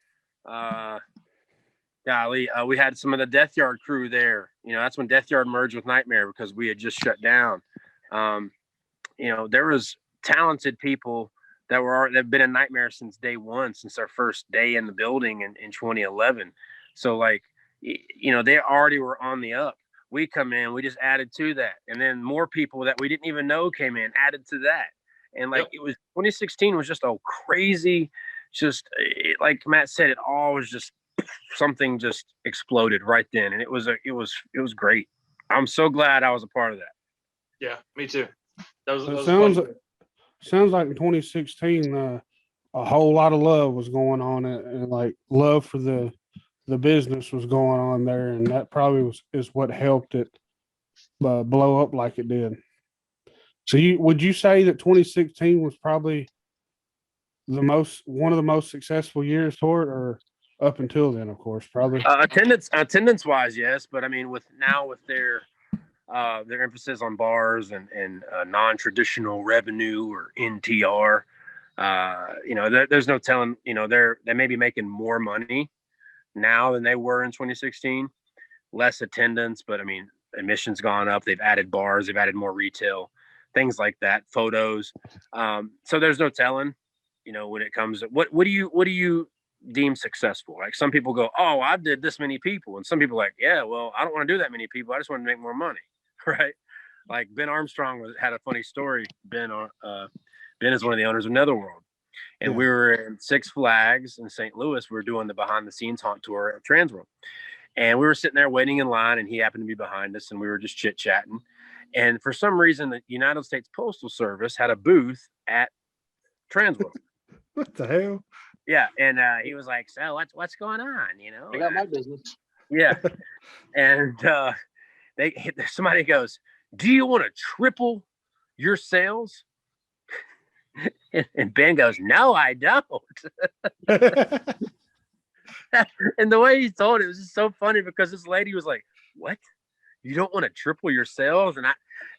Golly, we had some of the Death Yard crew there. That's when Death Yard merged with Nightmare because we had just shut down. There was talented people that have been in Nightmare since day one, since our first day in the building in 2011. So like, they already were on the up. We come in, we just added to that. And then more people that we didn't even know came in, added to that. And like, It was 2016 was just a crazy, like Matt said, it all was just something just exploded right then. And it was great. I'm so glad I was a part of that. Yeah, me too. Sounds like in 2016, a whole lot of love was going on, and like love for the business was going on there, and that probably is what helped it blow up like it did. So, would you say that 2016 was probably one of the most successful years for it, or up until then, of course, probably attendance wise, yes, but I mean, with their emphasis on bars and non-traditional revenue or NTR, there's no telling, they may be making more money now than they were in 2016, less attendance, but I mean, admission's gone up. They've added bars, they've added more retail, things like that, photos. So there's no telling, when it comes to what do you deem successful? Like, some people go, oh, I did this many people, and some people are like, yeah, well, I don't want to do that many people, I just want to make more money. Right? Like Ben Armstrong had a funny story. Ben is one of the owners of Netherworld, and we were in Six Flags in St. Louis. We were doing the behind the scenes haunt tour at Transworld, and we were sitting there waiting in line, and he happened to be behind us, and we were just chit chatting. And for some reason, the United States Postal Service had a booth at Transworld. What the hell? Yeah, and he was like, "So what's going on?" You know, I got my business. yeah, and somebody goes, "Do you want to triple your sales?" And Ben goes, "No, I don't." And the way he told it was just so funny because this lady was like, "What? You don't want to triple your sales?"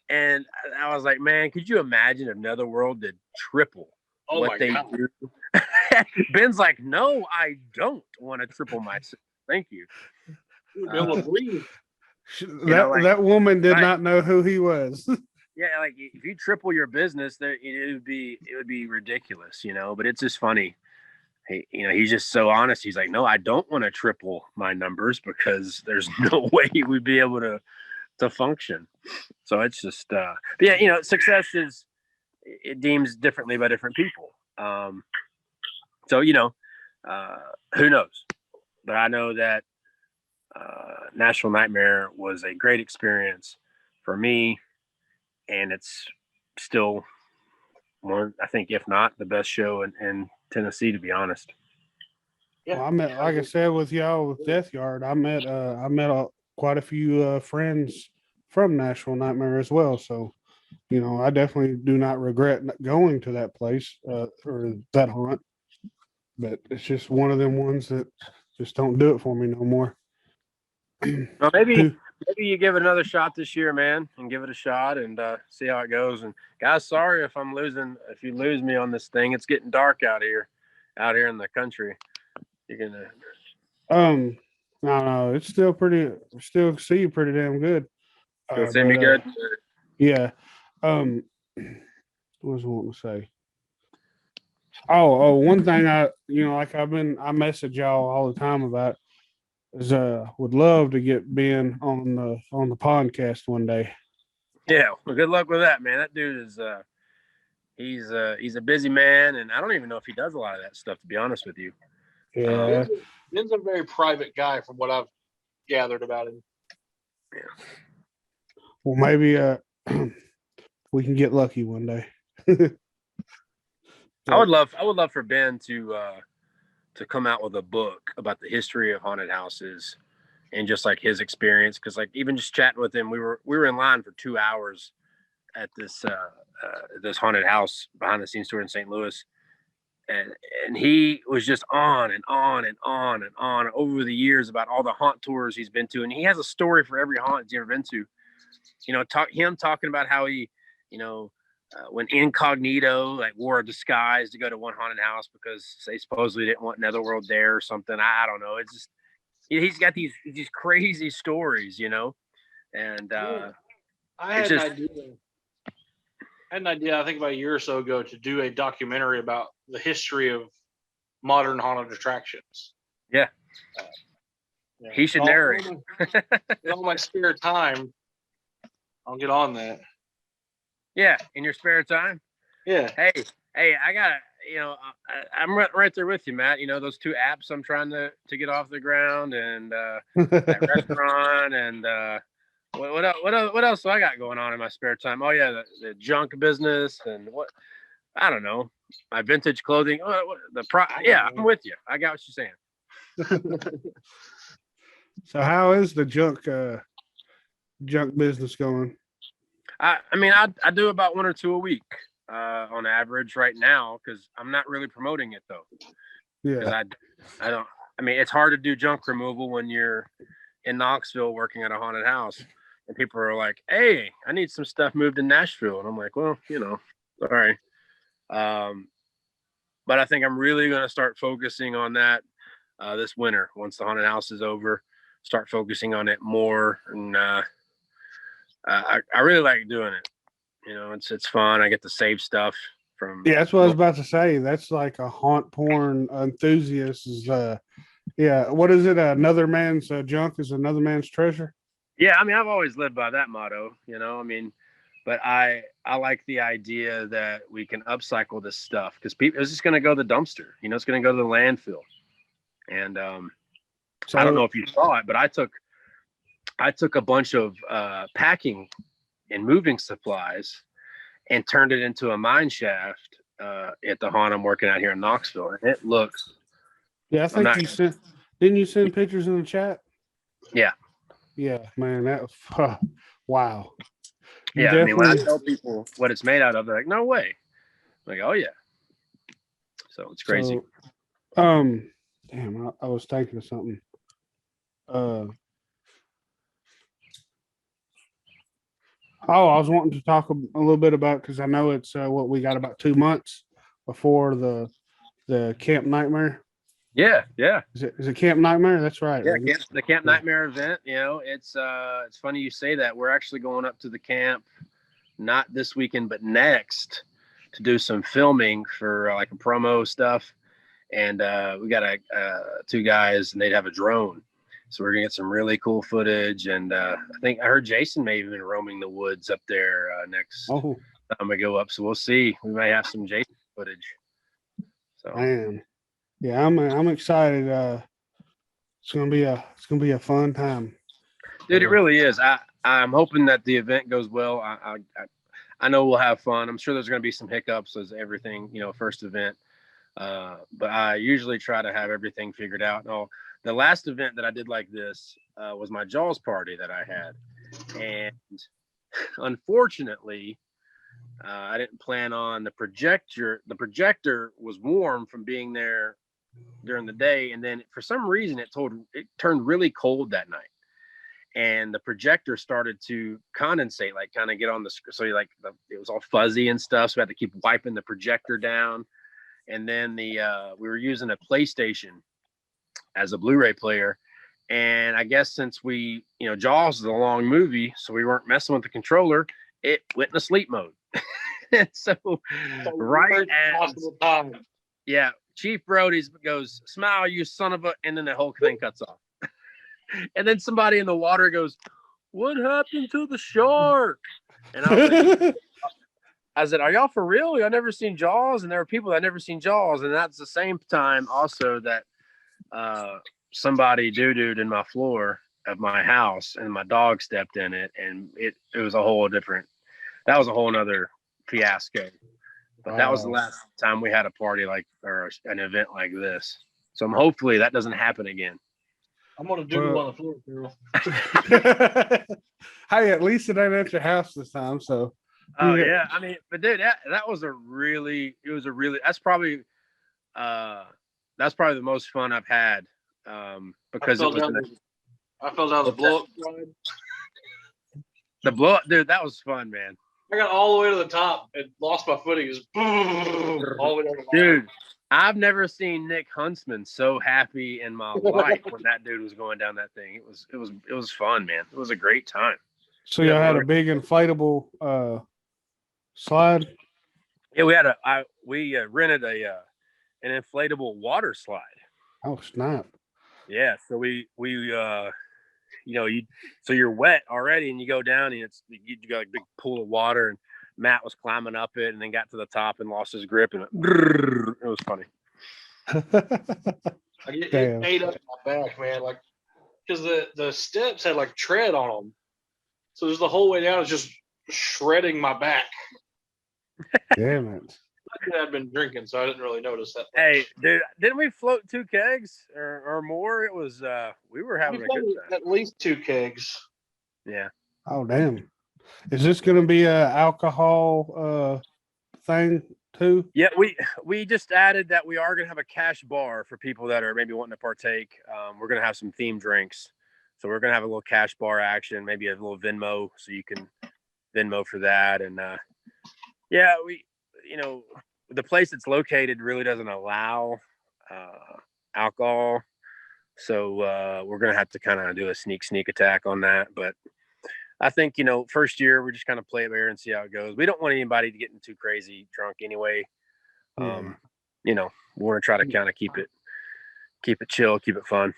And I was like, "Man, could you imagine if Netherworld did triple what they do?" Ben's like, "No, I don't want to triple my sales. Thank you." That woman did not know who he was. Yeah, like if you triple your business, it would be ridiculous, you know. But it's just funny. He's just so honest. He's like, "No, I don't want to triple my numbers because there's no way we'd be able to function." So it's just, yeah, success it deems differently by different people. So who knows? But I know that National Nightmare was a great experience for me, and it's still one, I think, if not the best show in Tennessee, to be honest. Yeah. Well, I met, like I said, with y'all with Death Yard, I met quite a few friends from National Nightmare as well. So, I definitely do not regret going to that place or that haunt. But it's just one of them ones that just don't do it for me no more. Well, maybe you give it another shot this year, man, and give it a shot and see how it goes. And guys, sorry if you lose me on this thing. It's getting dark out here in the country. You're gonna no, it's still see you pretty damn good. Still see me good. Yeah. What was I wanting to say? Oh, one thing I message y'all all the time about is would love to get Ben on the podcast one day. Yeah, well, good luck with that, man. That dude is he's a busy man, and I don't even know if he does a lot of that stuff, to be honest with you. Yeah. Ben's a very private guy from what I've gathered about him. Yeah. Well, maybe we can get lucky one day. I would love for Ben to come out with a book about the history of haunted houses and just like his experience. Cause like even just chatting with him, we were in line for 2 hours at this haunted house behind the scenes tour in St. Louis. And he was just on and on and on and on over the years about all the haunt tours he's been to. And he has a story for every haunt he's ever been to. Talking about how he, when incognito, like wore a disguise to go to one haunted house because they supposedly didn't want Netherworld there or something. I don't know. It's just, he's got these crazy stories, and I had an idea, I think about a year or so ago, to do a documentary about the history of modern haunted attractions. Yeah. He should narrate. In all my spare time, I'll get on that. Yeah, in your spare time. Yeah. Hey, I gotta, I'm right there with you, Matt. Those 2 apps I'm trying to get off the ground, and that restaurant, and what else do I got going on in my spare time? Oh yeah, the junk business, and I don't know, my vintage clothing. Yeah, I'm with you. I got what you're saying. So how is the junk business going? I do about 1 or 2 a week on average right now, because I'm not really promoting it though. Yeah. I don't. It's hard to do junk removal when you're in Knoxville working at a haunted house, and people are like, "Hey, I need some stuff moved to Nashville," and I'm like, "Well, sorry." But I think I'm really going to start focusing on that this winter once the haunted house is over. Start focusing on it more, and I really like doing it. It's fun. I get to save stuff from. Yeah, that's what I was about to say. That's like a haunt porn enthusiast is. Yeah, what is it? Another man's junk is another man's treasure. Yeah, I've always lived by that motto. But I like the idea that we can upcycle this stuff, because it's just going to go to the dumpster. It's going to go to the landfill. And so, I don't know if you saw it, but I took a bunch of packing and moving supplies and turned it into a mine shaft at the haunt I'm working out here in Knoxville, and it looks. Yeah, I think you sent. Didn't you send pictures in the chat? Yeah. Yeah, man, that was wow. Yeah, I mean, when I tell people what it's made out of, they're like, "No way!" I'm like, "Oh yeah." So it's crazy. So, damn, I was thinking of something. I was wanting to talk a little bit about, because I know it's what we got about 2 months before the Camp Nightmare. Yeah. Is it Camp Nightmare? That's right. Yeah, the Camp Nightmare event. You know, it's funny you say that. We're actually going up to the camp, not this weekend, but next, to do some filming for like a promo stuff. And we got 2 guys, and they'd have a drone, so we're gonna get some really cool footage. And I think I heard Jason may have been roaming the woods up there next time we go up. So we'll see. We may have some Jason footage. So man, yeah, I'm excited. It's gonna be a fun time, dude. It really is. I'm hoping that the event goes well. I know we'll have fun. I'm sure there's going to be some hiccups as everything, first event. But I usually try to have everything figured out. No, the last event that I did like this was my Jaws party that I had. And unfortunately, I didn't plan on the projector. The projector was warm from being there during the day. And then for some reason, it turned really cold that night. And the projector started to condensate, like kind of get on the screen. So it was all fuzzy and stuff. So we had to keep wiping the projector down. And then we were using a PlayStation as a Blu-ray player. And I guess since Jaws is a long movie, so we weren't messing with the controller, it went into sleep mode. so right as Chief Brody goes, "Smile, you son of a," and then the whole thing cuts off. And then somebody in the water goes, "What happened to the shark?" And I was like, I said, "Are y'all for real? Y'all never seen Jaws?" And there were people that never seen Jaws. And that's the same time also that somebody doo-dooed in my floor of my house, and my dog stepped in it, and it was a whole nother fiasco. But That was the last time we had a party or an event like this. So hopefully that doesn't happen again. I'm gonna do on the floor, girl. Hey, at least it ain't at your house this time. So. Oh yeah, I mean, but dude, that was that's probably the most fun I've had, because it was I fell down the blow up slide. The blow up, dude, that was fun, man. I got all the way to the top and lost my footing. Just all the way down the dude. I've never seen Nick Huntsman so happy in my life when that dude was going down that thing. It was fun, man. It was a great time. So y'all had a big inflatable slide? Yeah, we rented an inflatable water slide. Oh snap! Yeah, so so you're wet already, and you go down, and you got a big pool of water, and Matt was climbing up it, and then got to the top and lost his grip, and it was funny. It ate up my back, man. Like, because the steps had like tread on them, so just the whole way down is just shredding my back. Damn it! I'd been drinking, so I didn't really notice that. Hey, dude, didn't we float 2 kegs or more? It was we were having a good time. At least 2 kegs. Yeah. Oh damn! Is this going to be a alcohol thing too? Yeah, we just added that we are going to have a cash bar for people that are maybe wanting to partake. We're going to have some themed drinks, so we're going to have a little cash bar action, maybe a little Venmo, so you can Venmo for that. And yeah, the place it's located really doesn't allow alcohol, so we're going to have to kind of do a sneak attack on that. But I think, first year we just kind of play it there and see how it goes. We don't want anybody to get too crazy drunk anyway. Yeah. We want to try to kind of keep it chill, keep it fun.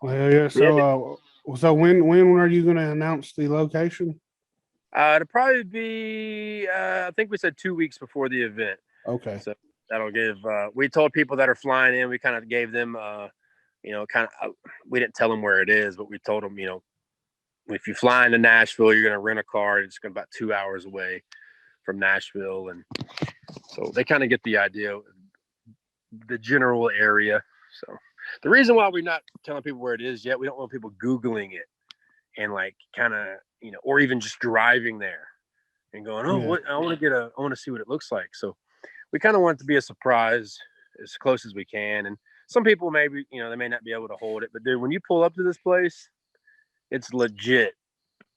Well, yeah. So when are you going to announce the location? It'll probably be, I think we said 2 weeks before the event. Okay. So that'll give, we told people that are flying in, we kind of gave them, we didn't tell them where it is, but we told them, if you fly into Nashville, you're going to rent a car. It's going to be about 2 hours away from Nashville. And So they kind of get the idea, the general area. So the reason why we're not telling people where it is yet, we don't want people Googling it and like kind of, or even just driving there and going, oh, what, I want to see what it looks like. So we kind of want it to be a surprise as close as we can. And some people maybe, they may not be able to hold it, but dude, when you pull up to this place, it's legit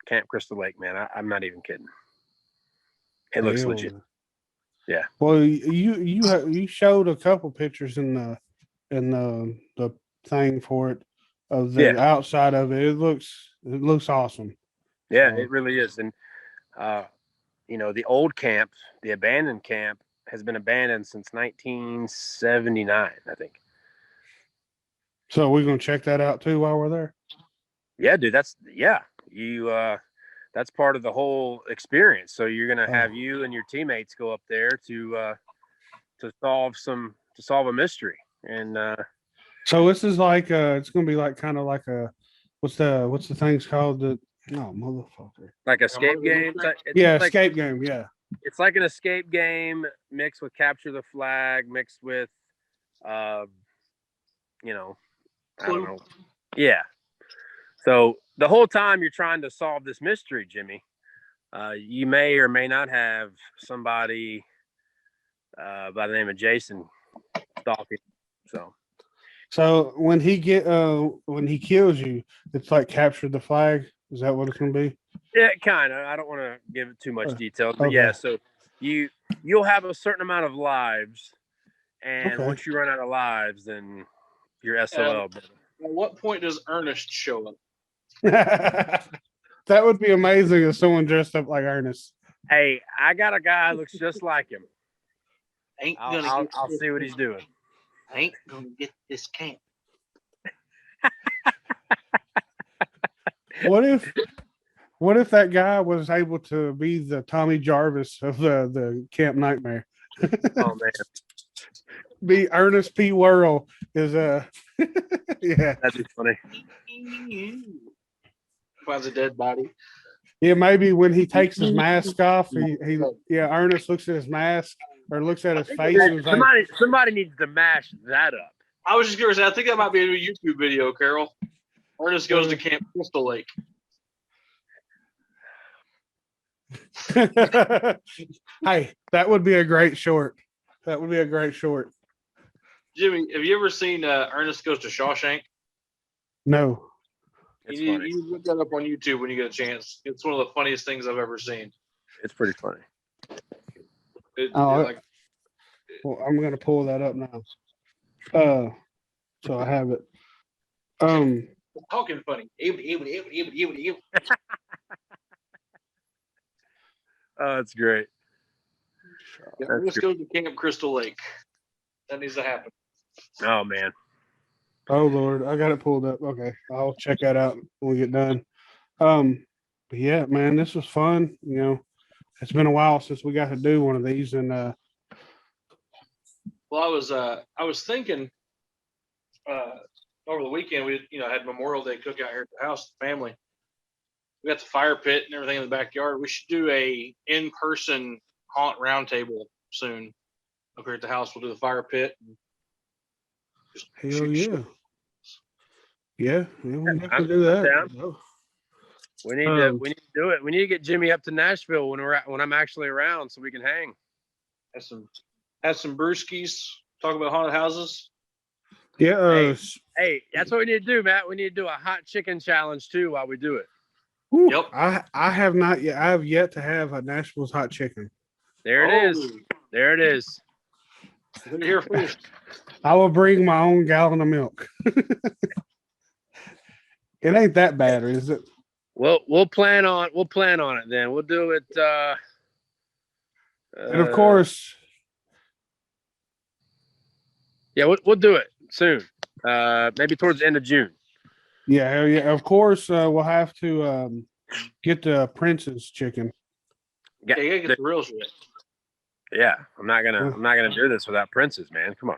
Camp Crystal Lake, man. I'm not even kidding. It looks legit. Yeah. Well, you showed a couple pictures in the thing for it of the outside of it. It looks awesome. Yeah, it really is. And the old camp, the abandoned camp, has been abandoned since 1979, I think. So we're gonna check that out too while we're there. Yeah, dude. That's part of the whole experience. So you're gonna have you and your teammates go up there to solve a mystery. And so this is like it's gonna be like kind of like a what's the things called motherfucker, like escape game. Escape game. Yeah, it's like an escape game mixed with capture the flag, mixed with I don't know. Yeah. So the whole time you're trying to solve this mystery, Jimmy, you may or may not have somebody by the name of Jason stalking. So when he kills you, it's like capture the flag. Is that what it's going to be? Yeah, kind of. I don't want to give it too much detail, but yeah. So you'll have a certain amount of lives, and once you run out of lives, then you're SOL. At what point does Ernest show up? That would be amazing if someone dressed up like Ernest. Hey, I got a guy who looks just like him. I'll see what he's doing. I ain't gonna get this camp. What if that guy was able to be the Tommy Jarvis of the Camp Nightmare? Oh man. Be Ernest P. Worrell is yeah. That'd be funny. Finds a dead body. Yeah, maybe when he takes his mask off, Ernest looks at his mask or looks at his face. Somebody needs to mash that up. I was just curious. I think that might be a new YouTube video, Carol. Ernest goes to Camp Crystal Lake. Hey, that would be a great short. Jimmy, have you ever seen Ernest Goes to Shawshank? No. You look that up on YouTube when you get a chance. It's one of the funniest things I've ever seen. It's pretty funny. Well, I'm going to pull that up now. So I have it. Talking funny. Oh, that's great. Yeah, let's go to Camp Crystal Lake. That needs to happen. Oh man. Oh Lord, I got it pulled up. Okay, I'll check that out when we get done. But yeah, man, this was fun. It's been a while since we got to do one of these, and well, I was thinking over the weekend we had Memorial Day cookout here at the house, the family. We got the fire pit and everything in the backyard. We should do a in-person haunt roundtable soon. Up here at the house, we'll do the fire pit. Hell yeah. Yeah, we have to do that. We need to do it. We need to get Jimmy up to Nashville when I'm actually around, so we can hang. Have some brewskis. Talk about haunted houses. Yeah. Hey, that's what we need to do, Matt. We need to do a hot chicken challenge too while we do it. Whew, yep. I have not yet. I have yet to have a Nashville's hot chicken. There it is. There it is. Here first. I will bring my own gallon of milk. It ain't that bad, is it? Well, we'll plan on it then. We'll do it. And of course, yeah, we'll do it soon. Maybe towards the end of June. Yeah, hell yeah. Of course, we'll have to get the Prince's chicken. Yeah, you gotta get the real shit. Yeah, I'm not gonna do this without Prince's, man. Come on.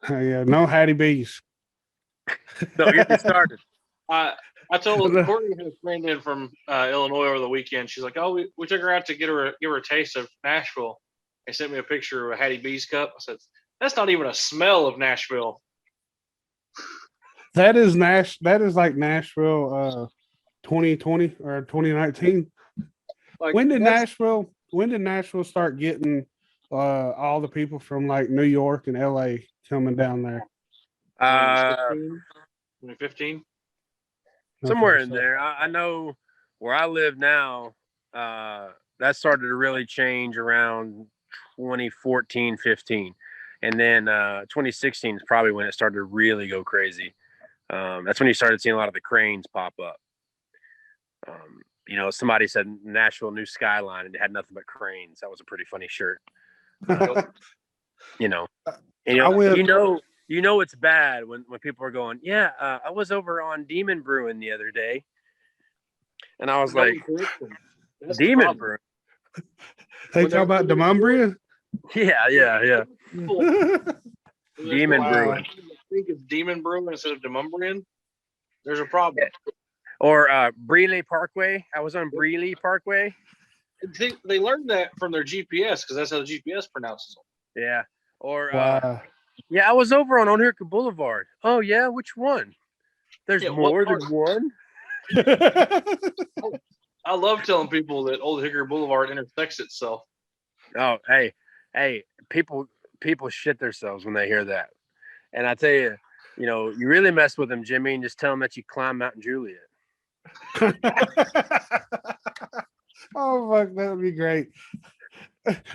Yeah, no Hattie B's. Don't get me started. I told Courtney had a friend in from Illinois over the weekend. She's like, "Oh, we took her out to give her a taste of Nashville." They sent me a picture of a Hattie B's cup. I said, that's not even a smell of Nashville. That is That is like Nashville 2020 or 2019. Like, When did Nashville start getting all the people from like New York and LA coming down there? 2015? Somewhere in there. I know where I live now, that started to really change around 2014, 15. And then 2016 is probably when it started to really go crazy. That's when you started seeing a lot of the cranes pop up. Somebody said Nashville New Skyline and it had nothing but cranes. That was a pretty funny shirt. It's bad when people are going, yeah, I was over on Demon Brewing the other day. And I was like, Demon Brewing? They talk about Demumbria? Yeah. Demon Brewing. I think it's Demon Brewing instead of Demumbrian. There's a problem. Or Brealey Parkway. I was on Brealey Parkway. They learned that from their GPS because that's how the GPS pronounces them. Yeah. Or I was over on Hickory Boulevard. Oh yeah, which one? There's more than one. I love telling people that Old Hickory Boulevard intersects itself. Oh, hey, people shit themselves when they hear that. And I tell you, you really mess with them, Jimmy, and just tell them that you climb Mountain Juliet. Oh fuck, that would be great.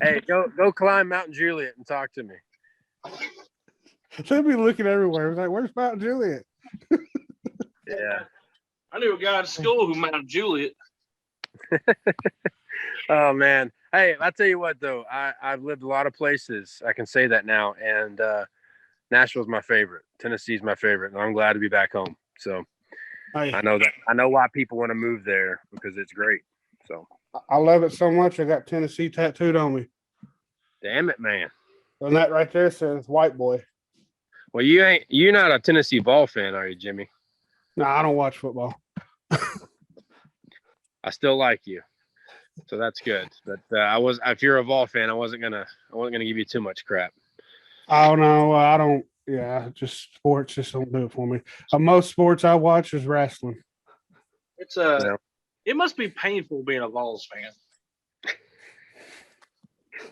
Hey, go climb Mountain Juliet and talk to me. They'll be looking everywhere. I was like, where's Mountain Juliet? Yeah. I knew a guy at school who Mountain Juliet. Oh man. Hey, I'll tell you what though, I've lived a lot of places. I can say that now. And Nashville's my favorite. Tennessee's my favorite. And I'm glad to be back home. So I know why people want to move there because it's great. So I love it so much. I got Tennessee tattooed on me. Damn it, man. And that right there says white boy. Well, you're not a Tennessee Vol fan, are you, Jimmy? No, I don't watch football. I still like you. So that's good. But if you're a Vol fan, I wasn't gonna give you too much crap. Oh no, I don't. Yeah, just sports just don't do it for me. Most sports I watch is wrestling. It must be painful being a Vols fan.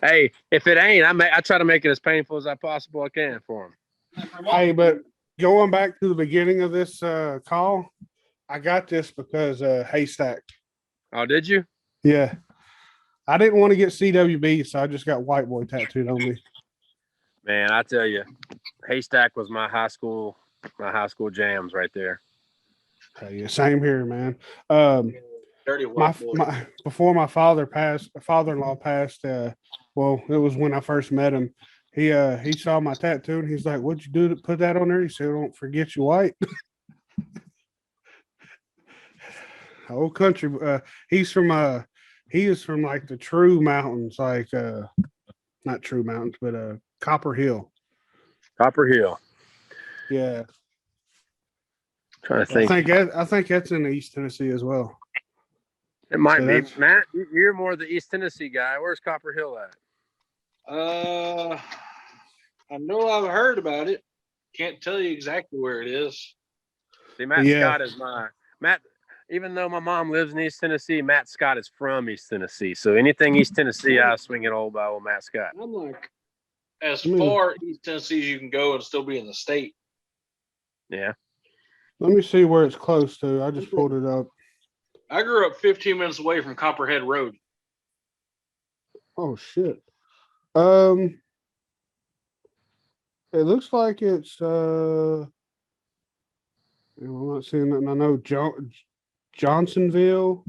Hey, if it ain't, I try to make it as painful as I possibly can for them. Hey, but going back to the beginning of this call, I got this because Haystack. Oh, did you? Yeah. I didn't want to get CWB, so I just got white boy tattooed on me. Man, I tell you, Haystack was my high school jams right there. Yeah, same here, man. Dirty white boy. Before my father-in-law passed, well, it was when I first met him. He saw my tattoo and he's like, "What'd you do to put that on there?" He said, "Don't forget you white." Old country. He is from like the True Mountains, like not True Mountains, but Copper Hill. Copper Hill. Yeah. Trying to think. I think that's in East Tennessee as well. It might be. Matt, you're more the East Tennessee guy. Where's Copper Hill at? I know I've heard about it. Can't tell you exactly where it is. See, Matt Scott is Matt. Even though my mom lives in East Tennessee, Matt Scott is from East Tennessee. So anything East Tennessee, I swing it all by old Matt Scott. I'm like, as far East Tennessee as you can go and still be in the state. Yeah. Let me see where it's close to. I just pulled it up. I grew up 15 minutes away from Copperhead Road. Oh shit. It looks like it's I'm not seeing nothing. I know Johnsonville,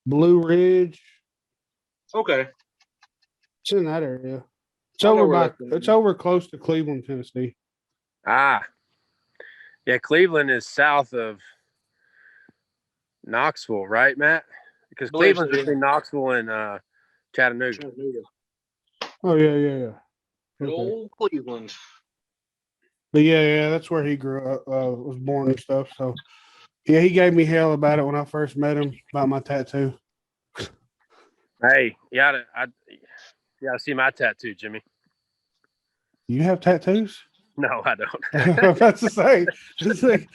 Blue Ridge. Okay. It's in that area. It's over close to Cleveland, Tennessee. Ah. Yeah, Cleveland is south of Knoxville, right, Matt? Because Cleveland's between Knoxville and Chattanooga. Oh yeah. Okay. Old Cleveland. But yeah, that's where he grew up, was born and stuff. So yeah, he gave me hell about it when I first met him about my tattoo. Hey, Yeah, I see my tattoo, Jimmy. You have tattoos? No, I don't. I was about to say. It's like,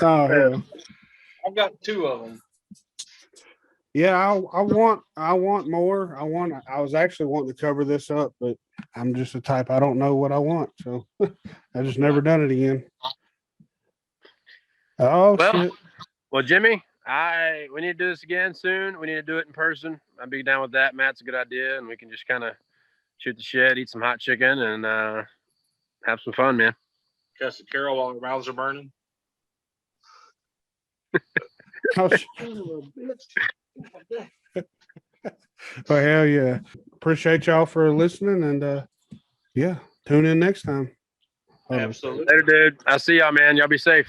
oh hell. I've got 2 of them. Yeah, I want more. I was actually wanting to cover this up, but I'm just the type I don't know what I want, so I just never done it again. Oh shit. Well, Jimmy, we need to do this again soon. We need to do it in person. I'd be down with that. Matt's a good idea, and we can just kind of shoot the shit, eat some hot chicken, and have some fun, man. Kiss a carol while our mouths are burning. Oh, oh hell yeah. Appreciate y'all for listening, and yeah, tune in next time. Absolutely. Later, dude. I'll see y'all, man. Y'all be safe.